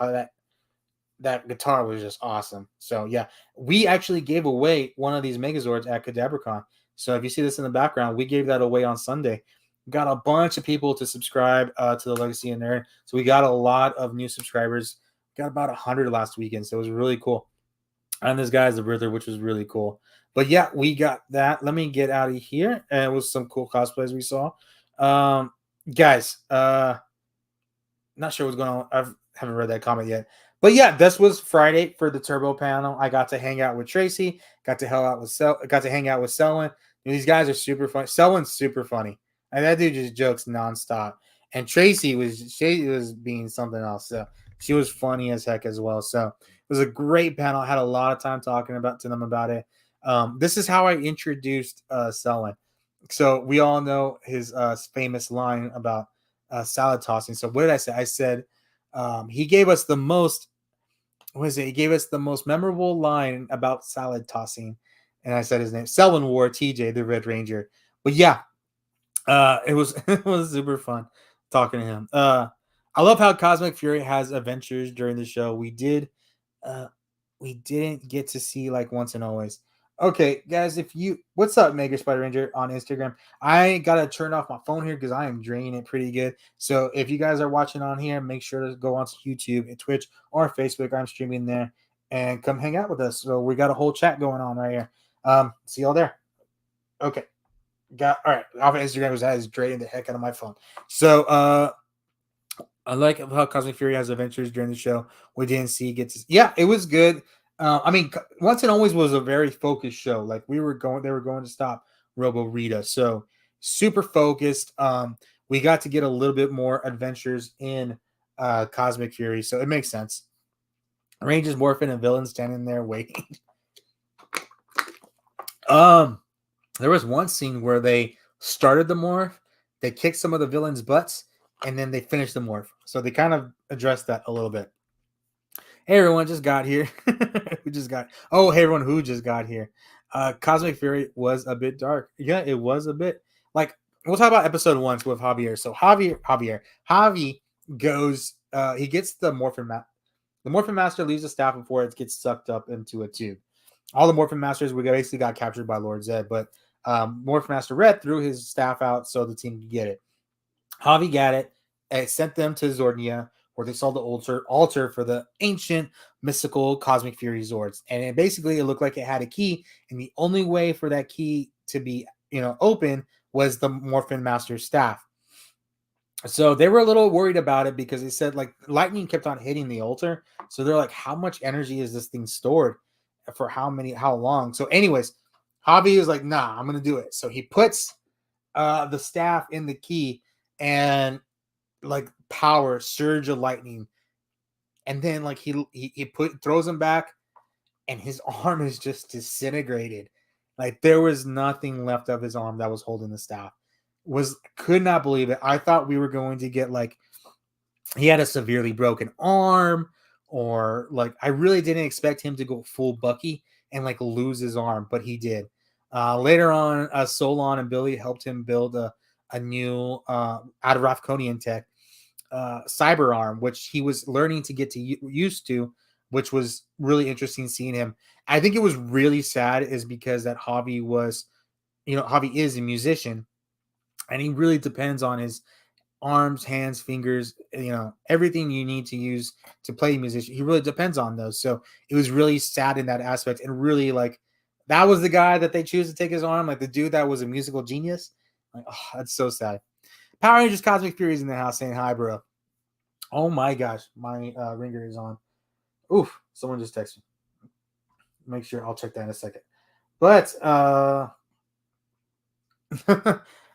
that guitar was just awesome. So yeah, we actually gave away one of these Megazords at CadabraCon. So if you see this in the background, we gave that away on Sunday. Got a bunch of people to subscribe to the Legacy and Nerd. So we got a lot of new subscribers. Got about 100 last weekend, so it was really cool. And this guy's the birther, which was really cool. But yeah, we got that. Let me get out of here. And it was some cool cosplays we saw. Guys, not sure what's going on. I haven't read that comment yet. But yeah, this was Friday for the Turbo panel. I got to hang out with Tracy. Got to hang out with Selwyn. These guys are super funny. Selwyn's super funny. And that dude just jokes nonstop. And Tracy was being something else. So she was funny as heck as well. So it was a great panel. I had a lot of time talking to them about it. This is how I introduced Selwyn. So we all know his famous line about salad tossing. So what did I say? I said he gave us the most. What is it? He gave us the most memorable line about salad tossing, and I said his name. Selwyn wore TJ, the Red Ranger. But yeah, it was it was super fun talking to him. I love how Cosmic Fury has adventures during the show. We didn't get to see like Once and Always. Okay, guys, what's up, Mega Spider Ranger on Instagram? I gotta turn off my phone here because I am draining it pretty good. So if you guys are watching on here, make sure to go onto YouTube and Twitch or Facebook. I'm streaming there and come hang out with us. So we got a whole chat going on right here. See y'all there. Okay. All right. Off of Instagram was that is draining the heck out of my phone. So I like how Cosmic Fury has adventures during the show. We didn't see yeah, it was good. I mean, Once and Always was a very focused show. Like they were going to stop Robo Rita. So super focused. We got to get a little bit more adventures in Cosmic Fury. So it makes sense. Rangers morphing and villains standing there waiting. There was one scene where they started the morph, they kicked some of the villains' butts, and then they finished the morph. So they kind of addressed that a little bit. Hey everyone, just got here. Who just got? Oh, hey everyone, who just got here? Cosmic Fury was a bit dark. Yeah, it was a bit like we'll talk about episode 1 with Javier. So Javi goes. He gets the Morphin Master. The Morphin Master leaves the staff before it gets sucked up into a tube. All the Morphin Masters basically got captured by Lord Zed, but Morphin Master Red threw his staff out so the team could get it. Javi got it and sent them to Zornia, where they saw the altar for the ancient mystical Cosmic Fury Zords. And it looked like it had a key, and the only way for that key to be open was the Morphin Master's staff. So they were a little worried about it because they said like lightning kept on hitting the altar. So they're like, how much energy is this thing stored for how long? So anyways, Javi was like, nah, I'm going to do it. So he puts the staff in the key and like power surge of lightning. And then like he throws him back and his arm is just disintegrated. Like there was nothing left of his arm that was holding the staff. Could not believe it. I thought we were going to get like he had a severely broken arm, or like I really didn't expect him to go full Bucky and like lose his arm, but he did. Later on, Solon and Billy helped him build a new out of Rafconian tech cyber arm, which he was learning to get used to, which was really interesting seeing him. I think it was really sad is because that Javi is a musician. And he really depends on his arms, hands, fingers, everything you need to use to play a musician. He really depends on those. So it was really sad in that aspect. And really like that was the guy that they choose to take his arm. Like the dude that was a musical genius. Like, oh, that's so sad. Power Rangers Cosmic Fury's in the house saying hi, bro. Oh my gosh. My ringer is on. Oof. Someone just texted me. Make sure I'll check that in a second. But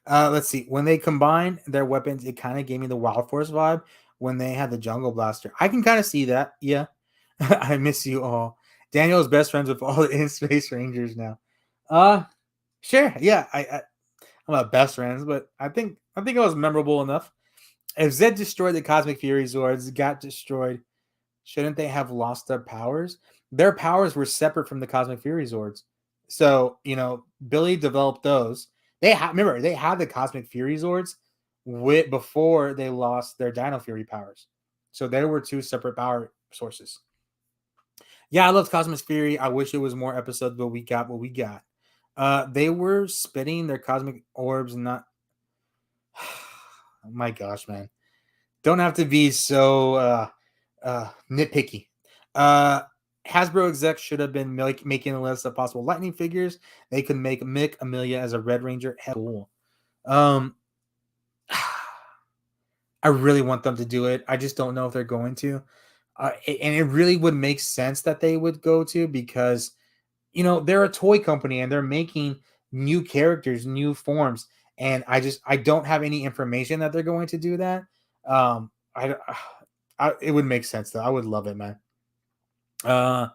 let's see. When they combined their weapons, it kind of gave me the Wild Force vibe when they had the Jungle Blaster. I can kind of see that. Yeah. I miss you all. Daniel's best friends with all the in-space Rangers now. Sure. Yeah. I'm not best friends, but I think it was memorable enough. If Zed destroyed the Cosmic Fury Zords, got destroyed, shouldn't they have lost their powers? Their powers were separate from the Cosmic Fury Zords. So, Billy developed those. They had the Cosmic Fury Zords before they lost their Dino Fury powers. So there were two separate power sources. Yeah, I loved Cosmic Fury. I wish it was more episodes, but we got what we got. They were spitting their cosmic orbs, not. Oh my gosh, man! Don't have to be so nitpicky. Hasbro execs should have been making a list of possible lightning figures. They could make Mick Amelia as a Red Ranger. Cool. I really want them to do it. I just don't know if they're going to. And it really would make sense that they would go to because, they're a toy company and they're making new characters, new forms. And I don't have any information that they're going to do that. It would make sense though. I would love it, man. Yeah,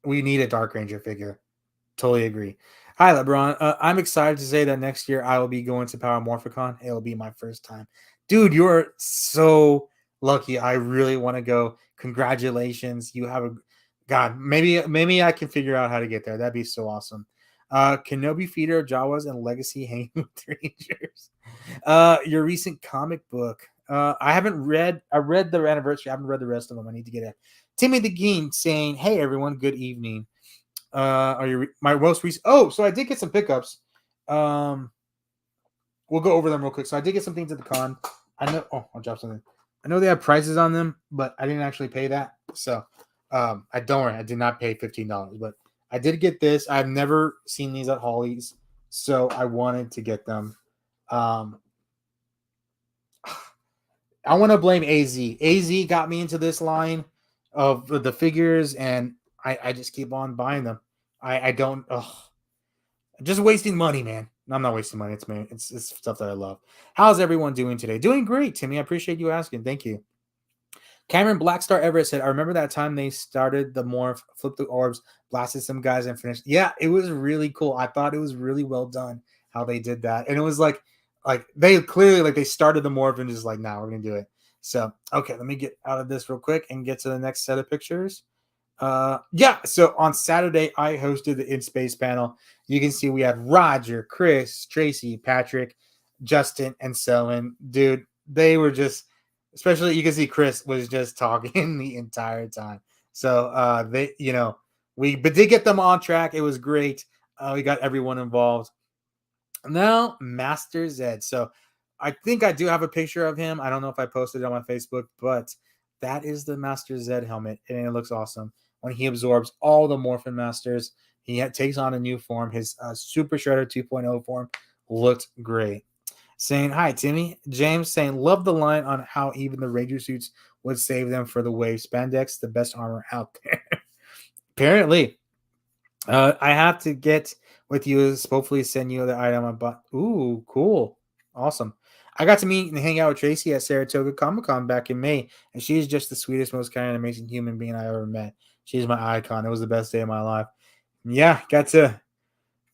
we need a Dark Ranger figure. Totally agree. Hi, LeBron. I'm excited to say that next year I will be going to Power Morphicon. It'll be my first time. Dude, you're so lucky. I really want to go. Congratulations. You have God, maybe I can figure out how to get there. That'd be so awesome. Kenobi Feeder, Jawas, and Legacy hanging with Rangers. Your recent comic book. I read the anniversary. I haven't read the rest of them. I need to get it. Timmy the Geen saying, "Hey everyone, good evening. Are you my most recent? Oh, so I did get some pickups. We'll go over them real quick. So I did get some things at the con. I know. Oh, I'll drop something. I know they have prices on them, but I didn't actually pay that. So I don't worry. I did not pay $15, but I did get this. I've never seen these at Holly's, so I wanted to get them. I want to blame AZ. AZ got me into this line of the figures, and I just keep on buying them. I don't. Just wasting money, man. I'm not wasting money. It's stuff that I love. How's everyone doing today? Doing great, Timmy. I appreciate you asking. Thank you. Cameron Blackstar Everett said, I remember that time they started the morph, flipped the orbs, blasted some guys, and finished. Yeah, it was really cool. I thought it was really well done how they did that. And it was like they clearly like they started the morph and just like, nah, we're gonna do it. So okay, let me get out of this real quick and get to the next set of pictures. Yeah, so on Saturday I hosted the In Space panel. You can see we had Roger, Chris, Tracy, Patrick, Justin, and Selwyn. Dude, they were just, especially you can see Chris was just talking the entire time. So they, we but did get them on track. It was great. We got everyone involved. Now, Master Zed. So I think I do have a picture of him. I don't know if I posted it on my Facebook, but that is the Master Zed helmet, and it looks awesome. When he absorbs all the Morphin Masters, he takes on a new form. His Super Shredder 2.0 form looked great. Saying, hi, Timmy. James saying, love the line on how even the Ranger suits would save them for the wave. Spandex, the best armor out there. Apparently. I have to get with you. Hopefully, send you the item I bought. Ooh, cool, awesome. I got to meet and hang out with Tracy at Saratoga Comic Con back in May, and she's just the sweetest, most kind, and amazing human being I ever met. She's my icon. It was the best day of my life. Yeah, got to.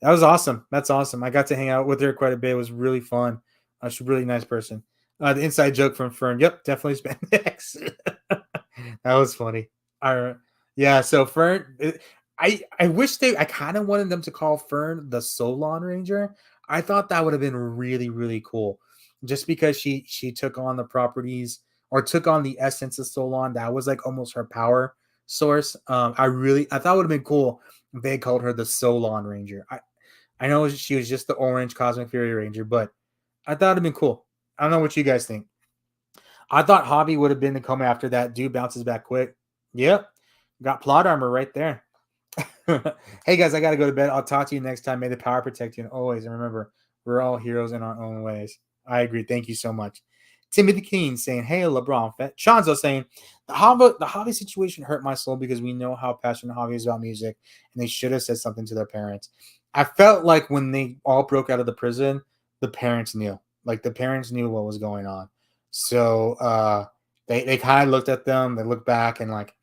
That was awesome. That's awesome. I got to hang out with her quite a bit. It was really fun. She's a really nice person. The inside joke from Fern. Yep, definitely spandex. That was funny. Yeah. So Fern. I wish I kind of wanted them to call Fern the Solon Ranger. I thought that would have been really, really cool. Just because she took on the properties or took on the essence of Solon. That was like almost her power source. I thought it would have been cool if they called her the Solon Ranger. I know she was just the orange Cosmic Fury Ranger, but I thought it'd been cool. I don't know what you guys think. I thought Hobby would have been to come after that. Dude bounces back quick. Yep. Got plot armor right there. Hey guys, I gotta go to bed. I'll talk to you next time. May the power protect you and always. And remember, we're all heroes in our own ways. I agree. Thank you so much. Timothy Keene saying, hey, LeBron. Chanzo saying, the hobby situation hurt my soul because we know how passionate Hobby is about music, and they should have said something to their parents. I felt like when they all broke out of the prison, the parents knew. Like the parents knew what was going on. So they kind of looked at them, they looked back, and like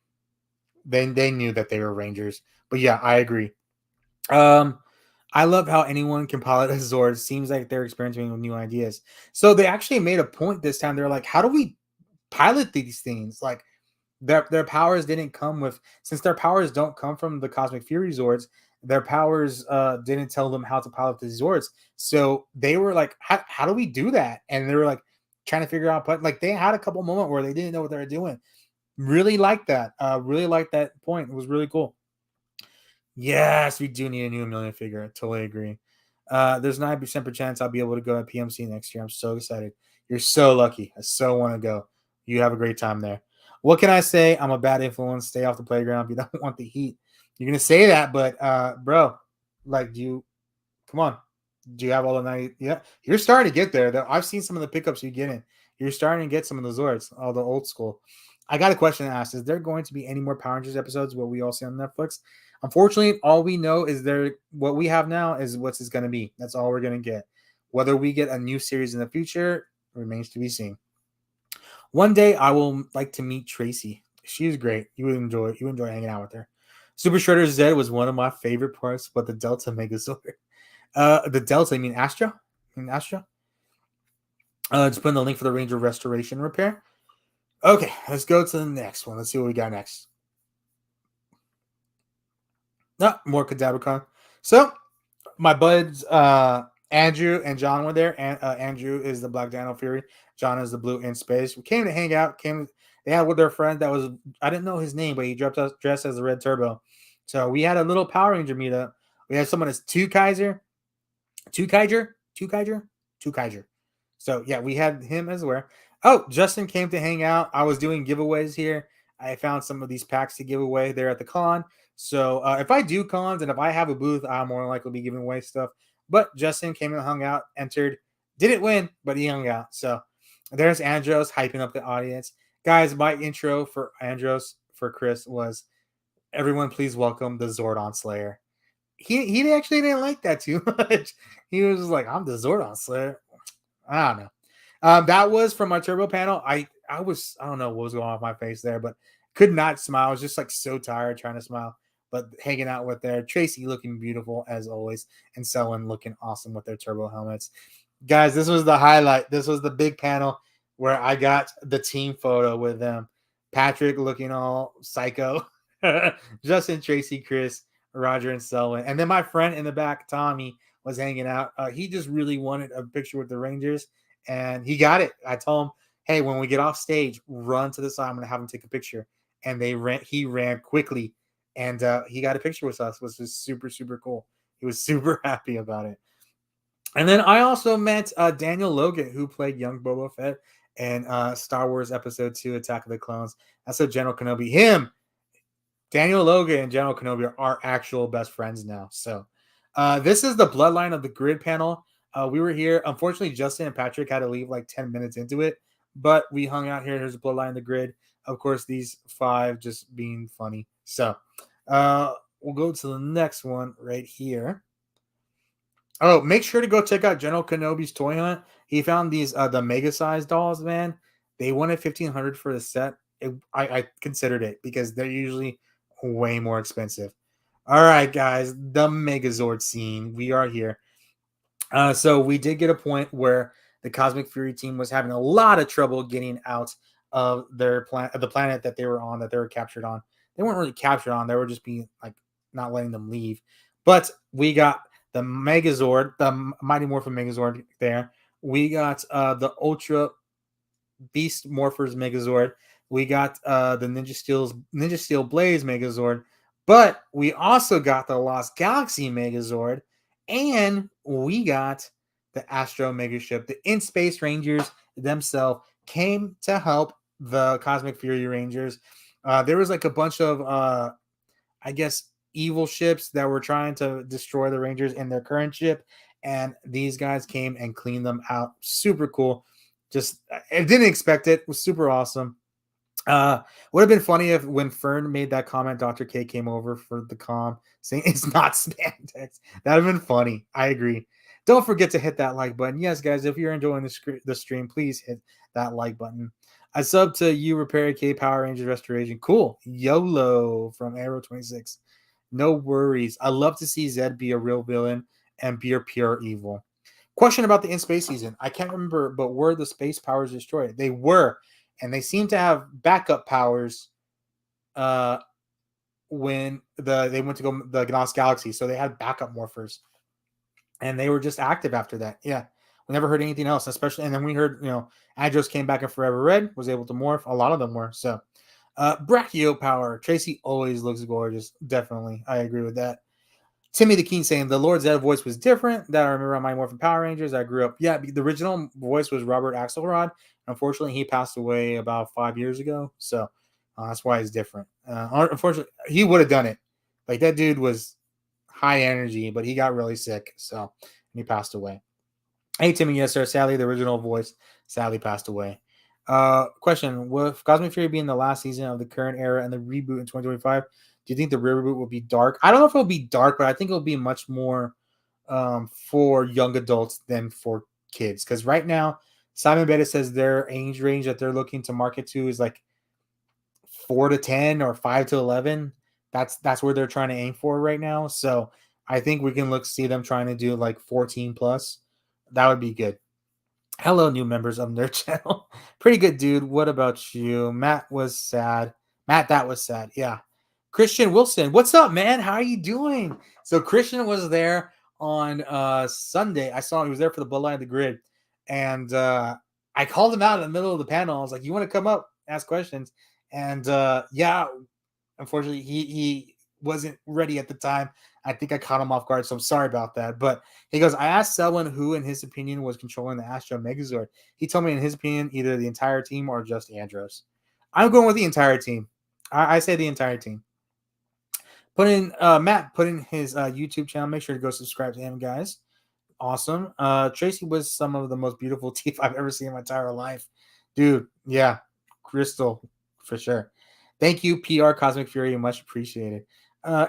they knew that they were Rangers. But yeah, I agree. I love how anyone can pilot a Zord. It seems like they're experimenting with new ideas. So they actually made a point this time. They're like, how do we pilot these things? Like their powers didn't come with, since their powers don't come from the Cosmic Fury Zords, their powers didn't tell them how to pilot the Zords. So they were like, how do we do that? And they were like trying to figure out, but like they had a couple moments where they didn't know what they were doing. Really like that. Really like that point. It was really cool. Yes, we do need a new million figure. I totally agree. There's 9% chance I'll be able to go to PMC next year. I'm so excited. You're so lucky. I so want to go. You have a great time there. What can I say? I'm a bad influence. Stay off the playground if you don't want the heat. You're gonna say that, but bro, like, come on? Do you have all the night? Yeah, you're starting to get there. Though I've seen some of the pickups you get in. You're starting to get some of the Zords, all the old school. I got a question to ask. Is there going to be any more Power Rangers episodes? What we all see on Netflix? Unfortunately, all we know is what we have now is what's it's going to be. That's all we're going to get. Whether we get a new series in the future remains to be seen. One day I will like to meet Tracy. She's great. You enjoy hanging out with her. Super Shredder Z was one of my favorite parts, but the Delta Megazord. The Delta, I mean Astra? Just putting the link for the Ranger Restoration Repair. Okay, let's go to the next one. Let's see what we got next. More Cadavercon. So, my buds, Andrew and John were there. And Andrew is the Black Dino Fury. John is the Blue in Space. We came to hang out. They had with their friend that was, I didn't know his name, but he dressed as the Red Turbo. So we had a little Power Ranger meetup. We had someone as Two Kaiser. So yeah, we had him as well. Oh, Justin came to hang out. I was doing giveaways here. I found some of these packs to give away there at the con. So if I do cons and if I have a booth, I'm more likely to be giving away stuff. But Justin came and hung out, entered, didn't win, but he hung out. So there's Andros hyping up the audience. Guys, my intro for Andros for Chris was, everyone please welcome the Zordon Slayer. He actually didn't like that too much. He was just like, I'm the Zordon Slayer. I don't know. That was from my Turbo panel. I I don't know what was going on with my face there, but could not smile. I was just like so tired trying to smile, but hanging out with there. Tracy looking beautiful as always, and Selwyn looking awesome with their turbo helmets. Guys, this was the highlight. This was the big panel where I got the team photo with them. Patrick looking all psycho. Justin, Tracy, Chris, Roger, and Selwyn. And then my friend in the back, Tommy, was hanging out. He just really wanted a picture with the Rangers, and he got it. I told him, hey, when we get off stage, run to the side. I'm going to have him take a picture. And he ran quickly, and he got a picture with us, which was super, super cool. He was super happy about it. And then I also met Daniel Logan, who played young Boba Fett in Star Wars Episode 2, Attack of the Clones. That's a General Kenobi. Daniel Logan and General Kenobi are actual best friends now. So this is the bloodline of the grid panel. We were here. Unfortunately, Justin and Patrick had to leave like 10 minutes into it, but we hung out here. Here's the bloodline of the grid. Of course, these 5 just being funny. So we'll go to the next one right here. Oh, make sure to go check out General Kenobi's toy hunt. He found these the mega size dolls, man. They wanted $1,500 for the set. I considered it because they're usually way more expensive. All right, guys, the Megazord scene. We are here. So we did get a point where the Cosmic Fury team was having a lot of trouble getting out of their the planet that they were on, that they were captured on. They weren't really captured on; they were just being like not letting them leave. But we got the Megazord, the Mighty Morphin Megazord there. We got the Ultra Beast Morphers Megazord. We got the Ninja Steel Blaze Megazord. But we also got the Lost Galaxy Megazord. And we got the Astro Megaship. The In Space Rangers themselves came to help the Cosmic Fury Rangers. There was like a bunch of, I guess, evil ships that were trying to destroy the Rangers in their current ship. And these guys came and cleaned them out. Super cool. Just, I didn't expect it. It was super awesome. Would have been funny if when Fern made that comment, Dr. K came over for the comm saying it's not spandex. That would have been funny. I agree. Don't forget to hit that like button. Yes, guys, if you're enjoying the stream, please hit that like button. I sub to you, Repair K Power Rangers Restoration. Cool. YOLO from Arrow 26. No worries. I love to see Zed be a real villain and be a pure evil. Question about the in-space season. I can't remember, but were the space powers destroyed? They were. And they seem to have backup powers when they went to go the Gnos Galaxy. So they had backup morphers. And they were just active after that. Yeah. We never heard anything else, especially. And then we heard, Adros came back in Forever Red, was able to morph. A lot of them were. So Brachio power. Tracy always looks gorgeous. Definitely. I agree with that. Timmy the King saying the Lord Zed voice was different. That I remember on my Morphin Power Rangers. I grew up. Yeah, the original voice was Robert Axelrod. Unfortunately, he passed away about 5 years ago. So that's why it's different. Unfortunately, he would have done it. Like that dude was high energy, but he got really sick. So he passed away. Hey, Timmy, yes, sir. Sadly, the original voice sadly passed away. Question: with Cosmic Fury being the last season of the current era and the reboot in 2025, do you think the reboot will be dark? I don't know if it'll be dark, but I think it'll be much more for young adults than for kids. Because right now, Simon Beta says their age range that they're looking to market to is like 4 to 10 or 5 to 11. That's where they're trying to aim for right now. So I think we can see them trying to do like 14 plus. That would be good. Hello, new members of their channel. Pretty good, dude. What about you? Matt was sad. Matt, that was sad. Yeah. Christian Wilson, what's up, man? How are you doing? So Christian was there on Sunday. I saw he was there for the Bloodline of the Grid. And I called him out in the middle of the panel. I was like, you want to come up, ask questions? And yeah, unfortunately, he wasn't ready at the time. I think I caught him off guard, so I'm sorry about that. But he goes, I asked Selwyn who, in his opinion, was controlling the Astro Megazord. He told me, in his opinion, either the entire team or just Andros. I'm going with the entire team. I say the entire team. Matt put in his YouTube channel. Make sure to go subscribe to him, guys. Awesome. Tracy was some of the most beautiful teeth I've ever seen in my entire life. Dude, yeah. Crystal, for sure. Thank you, PR Cosmic Fury. Much appreciated.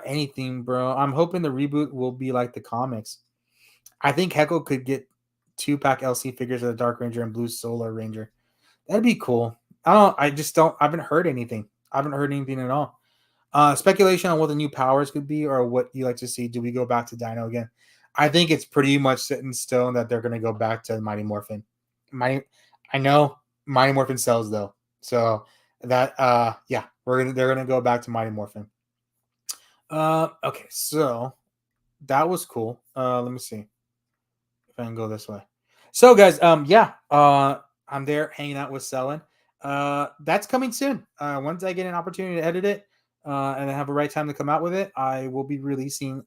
Anything, bro. I'm hoping the reboot will be like the comics. I think Heckle could get 2-pack LC figures of the Dark Ranger and Blue Solar Ranger. That'd be cool. I just don't. I haven't heard anything. I haven't heard anything at all. Speculation on what the new powers could be or what you like to see. Do we go back to Dino again? I think it's pretty much set in stone that they're going to go back to Mighty Morphin. Mighty, I know Mighty Morphin sells though, so that yeah, they're gonna go back to Mighty Morphin. Okay, so that was cool. Let me see if I can go this way. So guys, yeah, I'm there hanging out with Selin. That's coming soon. Once I get an opportunity to edit it, and I have a right time to come out with it, I will be releasing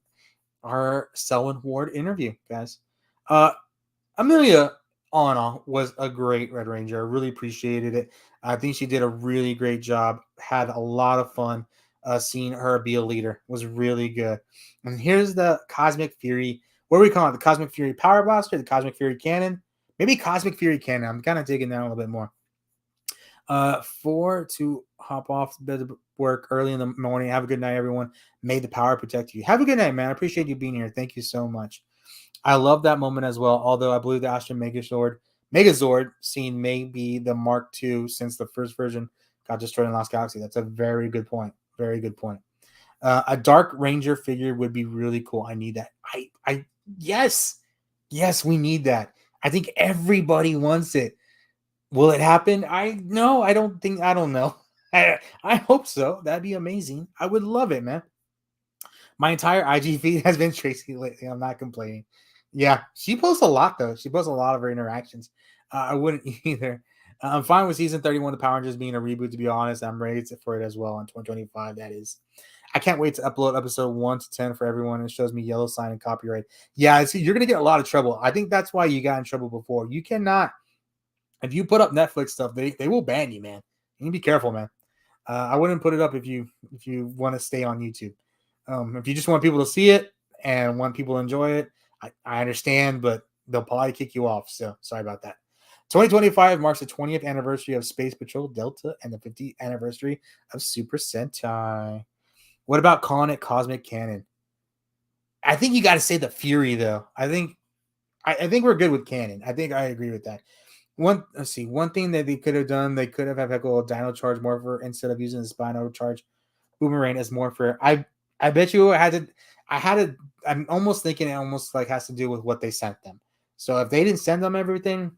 our Selwyn Ward interview, guys. Amelia, all in all, was a great Red Ranger. I really appreciated it. I think she did a really great job. Had a lot of fun seeing her be a leader. Was really good. And here's the Cosmic Fury. What do we call it? The Cosmic Fury Power Blaster, the Cosmic Fury Cannon, maybe Cosmic Fury Cannon. I'm kind of digging that a little bit more. 4 to hop off bed work early in the morning. Have a good night, everyone. May the power protect you. Have a good night, man. I appreciate you being here. Thank you so much. I love that moment as well. Although I believe the Astro Megazord scene may be the Mark II since the first version got destroyed in Lost Galaxy. That's a very good point. Very good point. A Dark Ranger figure would be really cool. I need that. Yes, we need that. I think everybody wants it. Will it happen? I don't know. I hope so. That'd be amazing. I would love it, man. My entire IG feed has been Tracy lately. I'm not complaining. Yeah, she posts a lot though. She posts a lot of her interactions. I wouldn't either. I'm fine with season 31 of the Power Rangers being a reboot. To be honest, I'm ready for it as well in 2025. That is, I can't wait to upload episode 1 to 10 for everyone. It shows me yellow sign and copyright. Yeah, see, you're gonna get a lot of trouble. I think that's why you got in trouble before. You cannot, if you put up Netflix stuff, they will ban you, man. You need to be careful, man. I wouldn't put it up if you want to stay on YouTube. If you just want people to see it and want people to enjoy it, I understand, but they'll probably kick you off. So sorry about that. 2025 marks the 20th anniversary of Space Patrol Delta and the 50th anniversary of Super Sentai. What about calling it Cosmic Cannon? I think you got to say the Fury though. I think we're good with Cannon. I think I agree with that. One thing that they could have done, they could have had a Dino Charge Morpher instead of using the Spino Charge Boomerang as Morpher. I bet you I'm almost thinking it almost like has to do with what they sent them. So if they didn't send them everything,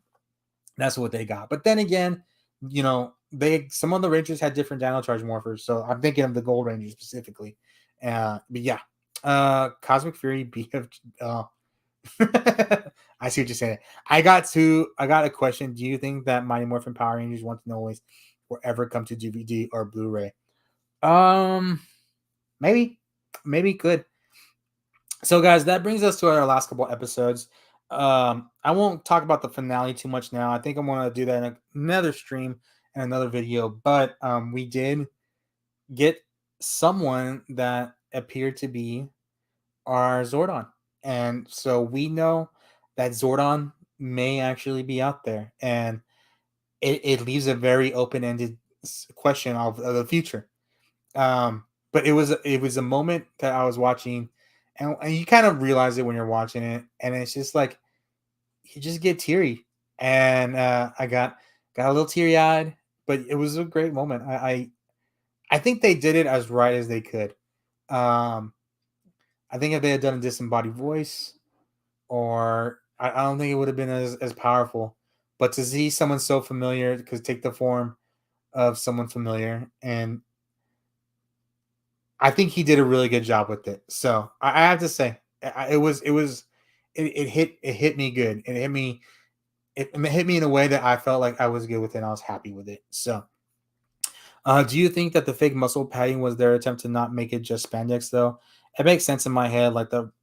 that's what they got. But then again, some of the Rangers had different Dino Charge Morphers. So I'm thinking of the Gold Ranger specifically. But yeah, Cosmic Fury BF. I see what you're saying. I got a question. Do you think that Mighty Morphin Power Rangers Want to Know Always will ever come to DVD or Blu-ray? Maybe could. So guys, that brings us to our last couple episodes. I won't talk about the finale too much now. I think I'm going to do that in another stream and another video. But we did get someone that appeared to be our Zordon. And so we know that Zordon may actually be out there. And it leaves a very open-ended question of the future. But it was a moment that I was watching, and you kind of realize it when you're watching it, and it's just like you just get teary. And I got a little teary-eyed, but it was a great moment. I think they did it as right as they could. I think if they had done a disembodied voice, or I don't think it would have been as powerful. But to see someone so familiar, because take the form of someone familiar, and I think he did a really good job with it. So I have to say, it hit me good. It hit me in a way that I felt like I was good with it. And I was happy with it. So, do you think that the fake muscle padding was their attempt to not make it just spandex though? It makes sense in my head.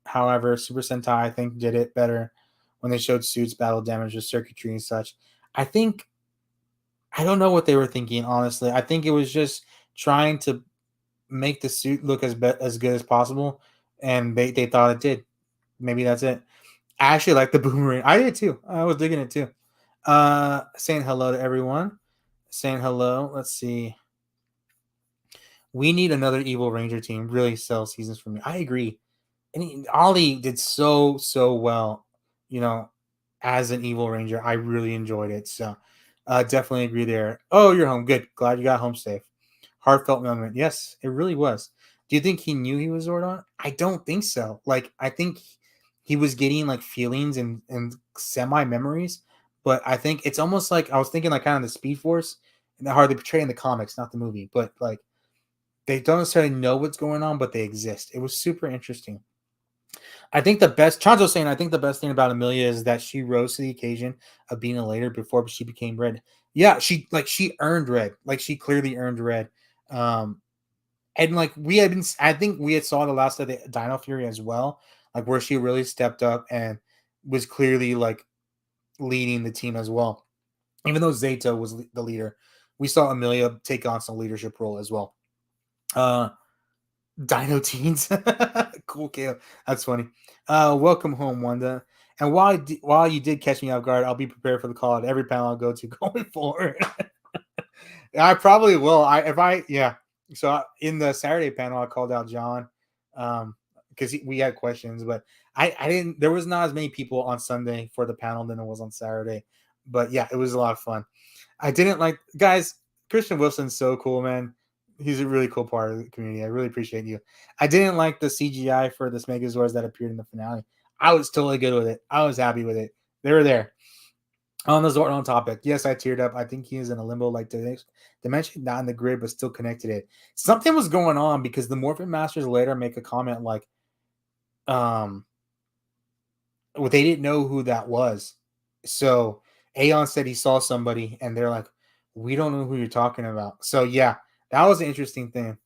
However, Super Sentai I think did it better when they showed suits, battle damage, or circuitry and such. I think I don't know what they were thinking. Honestly, I think it was just trying to make the suit look as good as possible, and they thought it did. Maybe that's it. I actually like the boomerang. I did too. I was digging it too. Saying hello to everyone. Saying hello. Let's see. We need another Evil Ranger team. Really sell seasons for me. I agree. And Ollie did so well. As an Evil Ranger, I really enjoyed it. So, Definitely agree there. Oh, you're home. Good. Glad you got home safe. Heartfelt moment. Yes, it really was. Do you think he knew he was Zordon? I don't think so. Like, I think he was getting like feelings and semi memories, but I think it's almost like I was thinking like kind of the Speed Force and how they portray in the comics, not the movie, but like they don't necessarily know what's going on, but they exist. It was super interesting. I think the best Chanzo's saying I think the best thing about Amelia is that she rose to the occasion of being a later before she became red. Yeah, she earned red. Like she clearly earned red. Um and like we had been I think we had saw the last of the Dino Fury as well, like where she really stepped up and was clearly like leading the team as well. Even though Zeta was the leader, we saw Amelia take on some leadership role as well. Uh Dino Teens. Cool, Kale. That's funny. Welcome home, Wanda. And while you did catch me off guard, I'll be prepared for the call at every panel I'll go to going forward. I probably will. Yeah. So in the Saturday panel, I called out John, because we had questions, but I didn't. There was not as many people on Sunday for the panel than it was on Saturday, but yeah, it was a lot of fun. I didn't like guys. Christian Wilson's so cool, man. He's a really cool part of the community. I really appreciate you. I didn't like the CGI for this Megazords that appeared in the finale. I was totally good with it. I was happy with it. They were there. On the Zordon topic, yes, I teared up. I think he is in a limbo like dimension, not in the grid, but still connected it. Something was going on because the Morphin Masters later make a comment like, um, well, they didn't know who that was. So Aeon said he saw somebody, and they're like, we don't know who you're talking about. So yeah, that was an interesting thing.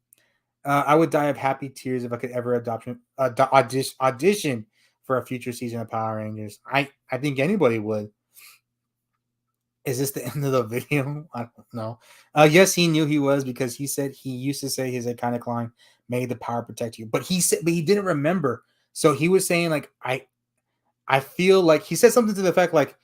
I would die of happy tears if I could ever audition for a future season of Power Rangers. I think anybody would. Is this the end of the video? I don't know. Yes, he knew he was because he said he used to say his iconic line, "May the power protect you." But he didn't remember. So he was saying like, I feel like he said something to the effect like,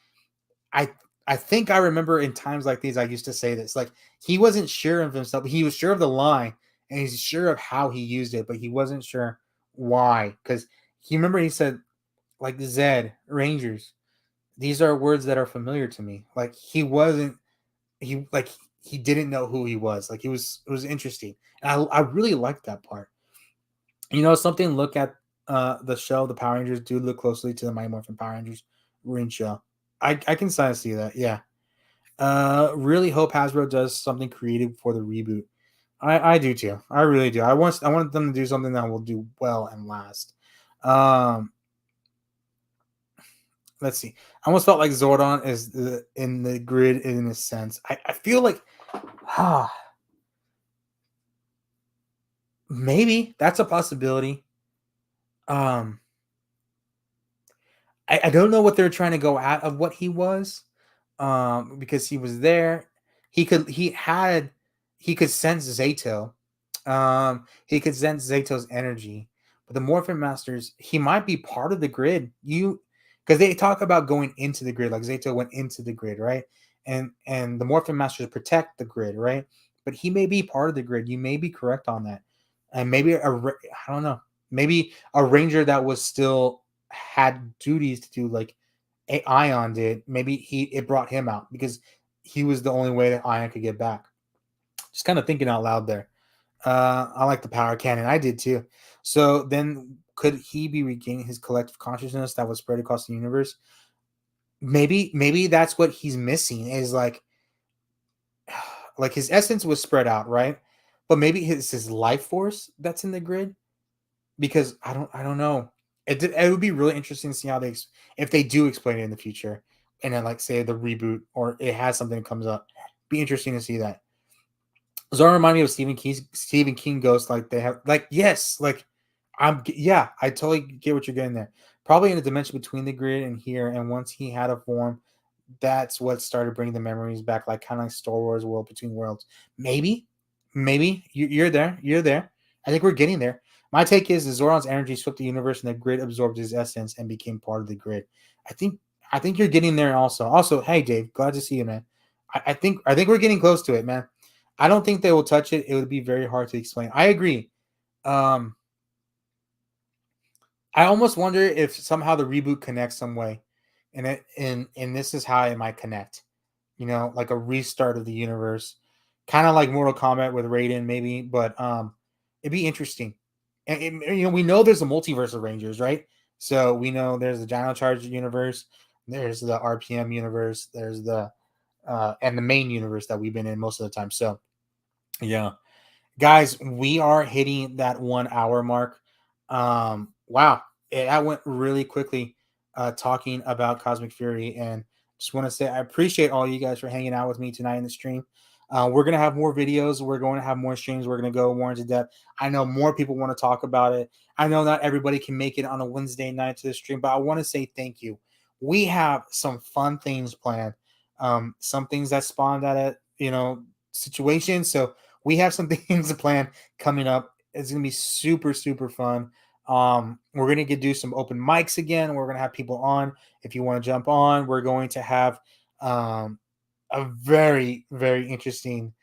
I I think I remember in times like these I used to say this. Like he wasn't sure of himself. He was sure of the line and he's sure of how he used it, but he wasn't sure why. Because he remember he said like Zed Rangers. These are words that are familiar to me. Like he wasn't he like he didn't know who he was. Like it was interesting. And I really liked that part. You know, something look at the show, the Power Rangers do look closely to the Mighty Morphin Power Rangers ring show. I can kind of see that, yeah. Really hope Hasbro does something creative for the reboot. I do too. I really do. I want them to do something that will do well and last. Um let's see. I almost felt like Zordon is in the grid in a sense. I feel like maybe that's a possibility. Um, I don't know what they're trying to go out of what he was, because he was there. He could sense Zato. He could sense Zato's energy. But the Morphin Masters, he might be part of the grid. Because they talk about going into the grid, like Zato went into the grid, right? And the Morphin Masters protect the grid, right? But he may be part of the grid. You may be correct on that, and maybe I don't know, maybe a ranger that was still had duties to do like Ion did. Maybe it brought him out because he was the only way that Ion could get back. Just kind of thinking out loud there. I like the power cannon. I did too. So then, could he be regaining his collective consciousness that was spread across the universe? Maybe that's what he's missing. Is like his essence was spread out, right? But maybe his life force that's in the grid. Because I don't know. It would be really interesting to see how if they do explain it in the future, and then like say the reboot or it has something that comes up. Be interesting to see that. Zora remind me of Stephen King ghost. Like they have like yes, like yeah, I totally get what you're getting there. Probably in the dimension between the grid and here, and once he had a form, that's what started bringing the memories back, like kind of like Star Wars World Between Worlds. Maybe you're there. You're there. I think we're getting there. My take is the Zoron's energy swept the universe, and the grid absorbed his essence and became part of the grid. I think I think you're getting there. Also, hey Dave, glad to see you, man. I think we're getting close to it, man. I don't think they will touch it. It would be very hard to explain. I agree. Um, I almost wonder if somehow the reboot connects some way, and this is how it might connect like a restart of the universe, kind of like Mortal Kombat with Raiden, maybe. But it'd be interesting. And we know there's a multiverse of Rangers, right? So we know there's the Dino Charge universe, there's the RPM universe, there's the and the main universe that we've been in most of the time. So yeah, guys, we are hitting that 1 hour mark. Wow, that went really quickly. Talking about Cosmic Fury, and just want to say I appreciate all you guys for hanging out with me tonight in the stream. We're gonna have more videos. We're going to have more streams. We're gonna go more into depth. I know more people want to talk about it. I know not everybody can make it on a Wednesday night to the stream, but I want to say thank you. We have some fun things planned. Some things that spawned out of situations. So we have some things planned coming up. It's gonna be super super fun. We're gonna do some open mics again. We're gonna have people on. If you want to jump on, we're going to have um, a very very interesting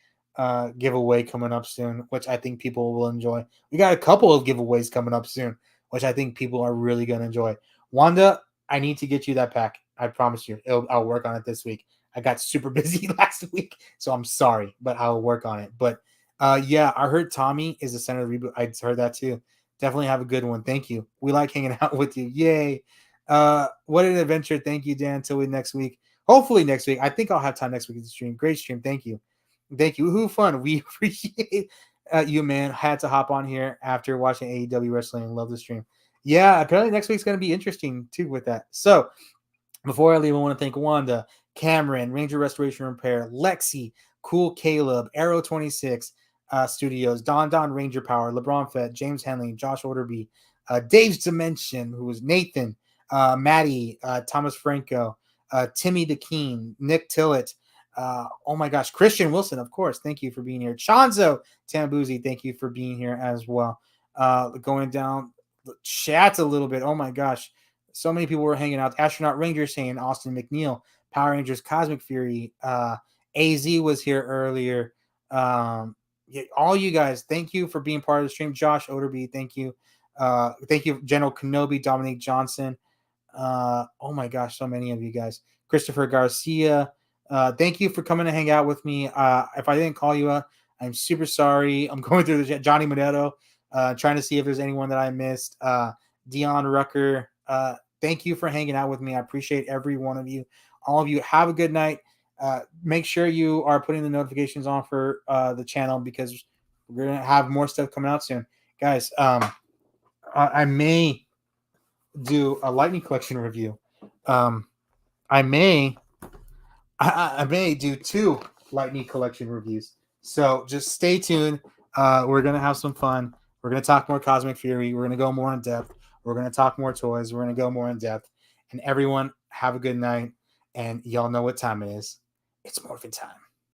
giveaway coming up soon, which I think people will enjoy. We got a couple of giveaways coming up soon, which I think people are really gonna enjoy. Wanda, I need to get you that pack. I promise you. I'll work on it this week. I got super busy last week, so I'm sorry, but I'll work on it. But yeah, I heard Tommy is the center of the reboot. I heard that too. Definitely have a good one. Thank you. We like hanging out with you. Yay. What an adventure. Thank you, Dan. Until next week. Hopefully next week. I think I'll have time next week to stream. Great stream. Thank you. Thank you. Who fun. We appreciate you, man. Had to hop on here after watching AEW wrestling. Love the stream. Yeah, apparently next week's going to be interesting too with that. So before I leave, I want to thank Wanda, Cameron, Ranger Restoration Repair, Lexi, Cool Caleb, Arrow 26 Studios, Don Ranger Power, LeBron Fett, James Henley, Josh Orderby, Dave's Dimension, who was Nathan, Maddie, Thomas Franco, Timmy the Keen, Nick Tillett. Oh my gosh, Christian Wilson, of course. Thank you for being here. Chanzo Tambuzi, thank you for being here as well. Going down the chat a little bit. Oh my gosh. So many people were hanging out. Astronaut Ranger saying Austin McNeil, Power Rangers Cosmic Fury. AZ was here earlier. Yeah, all you guys, thank you for being part of the stream. Josh Oderby, thank you. Thank you, General Kenobi, Dominique Johnson. Oh my gosh, so many of you guys. Christopher Garcia, thank you for coming to hang out with me. If I didn't call you up, I'm super sorry. I'm going through the Johnny Monetto, trying to see if there's anyone that I missed. Dion Rucker, thank you for hanging out with me. I appreciate every one of you. All of you, have a good night. Make sure you are putting the notifications on for the channel because we're going to have more stuff coming out soon. Guys, I may do a Lightning Collection review. I may do 2 Lightning Collection reviews. So just stay tuned. We're going to have some fun. We're going to talk more Cosmic Fury. We're going to go more in depth. We're going to talk more toys. We're going to go more in depth. And everyone, have a good night. And y'all know what time it is. It's morphin' time.